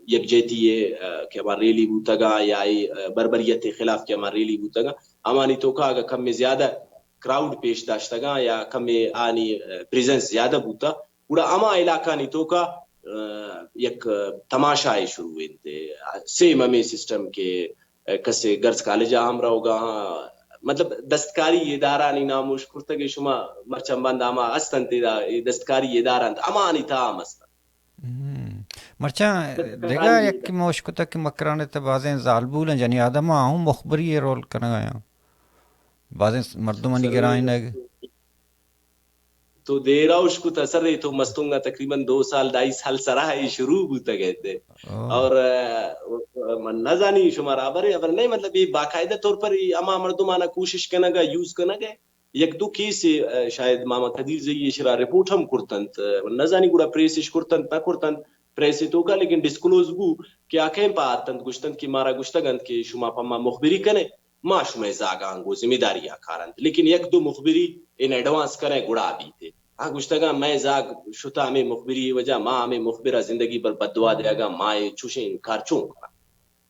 یکجہتی ہے کہ ہمارا ریلی ہوتا گا یا بربریت کے خلاف کہ ہمارا ریلی ہوتا گا ہما نہیں تو کا اگر کم میں زیادہ کراؤڈ پیش داشتا گا یا کم میں آنی پریزنس زیادہ ہوتا پورا ہما علاقہ نہیں تو کا یک تماشا شروع ہوئے سیم ہمیں سسٹم کے کسے گرز کالج ہم رہوگا مطلب دستکاری ادارہ نی ناموش کرتگی شما مرچم بند اما استن تیدا دستکاری ادارہ امانی تا مست مرچا دیگا یک مشکتا کہ مکرانے تے بازیں زالبول ہیں جنی آدم آہوں مخبری یہ رول کرنا گیا بازیں مردمانی گرائیں نگ تو دیرا اس کو تسر رہی تو مستونگا تقریباً 2 سال 2.5 سال سراہ شروع ہوتا گئے تھے اور من نہ جانی شمار آبر ہے aber نہیں مطلب یہ باقاعدہ طور پر اما مردمانہ کوشش کرنا گا یوز کرنا گا یک دو کیس شاید ماما قدیر زی شرا رپورٹ ہم کرتنت نہ جانی گوڑا پریسش کرتنت نہ کرتنت پریسی تو کا لیکن ڈسکلوز بو کیا کہیں پا آتنت گشتنت کی مارا گشتگنت کی شما پا ما مخبری کنے ما شما زاگانگو ذمہ داری آکارنت لیکن یک دو مخبری ان ایڈوانس کریں گڑا بھی تھے ہاں گشتگا میں زاگ شتا ہمیں مخبری وجہ ماں ہمیں مخبرہ زندگی پر بددعا دے گا ماں چوشیں انکار چوں کرا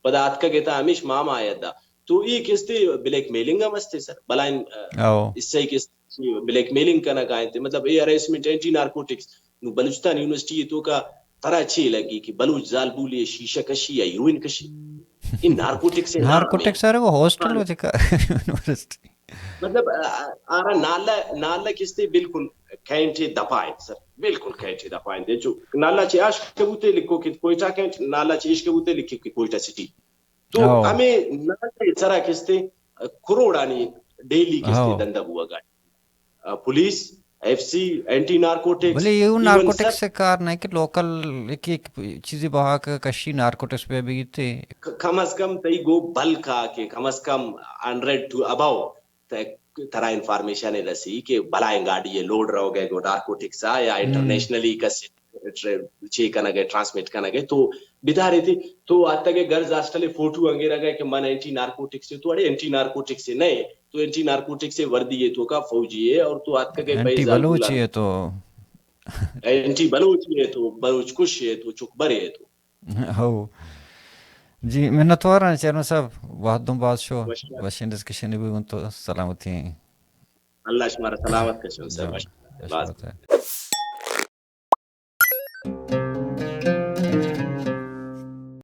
پدات کا کہتا ہمیش ماں آیا دا تو یہ کستے بلیک میلنگ ہم استے سر بلائن اس سے کستے بلیک میلنگ کرنا گائیں تھے مطلب اے ارائسمنٹ اینٹی نارکوٹکس بلوچستان یونیورسٹی تو کا طرح اچھی لگی کہ بلوچ زال بولی شیشہ کشی یا ہیروئن کشی ان نارکوٹکس سے نارکوٹکس سارے وہ ہاسٹل ہوتے کا یونیورسٹی مطلب آرہ نالا کستے بالکل کھینٹے دپائیں سر بالکل کھینٹے دپائیں دے جو نالا چی آش کبوتے لکھو کہ کوئٹا کھینٹ نالا چی عشق کبوتے لکھو کہ کوئٹا سٹی تو ہمیں نالا سرا کستے کروڑانی ڈیلی کستے دندہ ہوا گا police F C anti narcotics بلے یہ نارکوٹکس سے کار نہیں کہ لوکل ایک چیزی بہا کا کشی نارکوٹکس پہ بھی تھے کم از کم تی گو بلکا کہ کم از کم 100 to above طرح انفارمیشن رسی کہ بلائیں گاڑی یہ لوڈ رہو گئے گو نارکوٹکس یا انٹرنیشنلی کسی چی کنا گئے ٹرانسمیٹ کنا گئے تو بتا رہی تھی تو آج تک گرز آسٹلے فوٹو انگیرہ گئے کہ من اینٹی نارکوٹکس سے تو اڑے اینٹی نارکوٹکس سے نہیں تو اینٹی نارکوٹکس سے وردی ہے تو کا فوجی ہے اور تو آج تک اینٹی بلوچی ہے تو اینٹی بلوچی ہے تو بلوچ کش ہے تو چکبر ہے تو ہو جی منتوار ہیں چیرمن صاحب بہت دن بعد شو واشنگ ڈسکشن بھی ان تو سلامتی ہیں اللہ شمارا سلامت کشن سر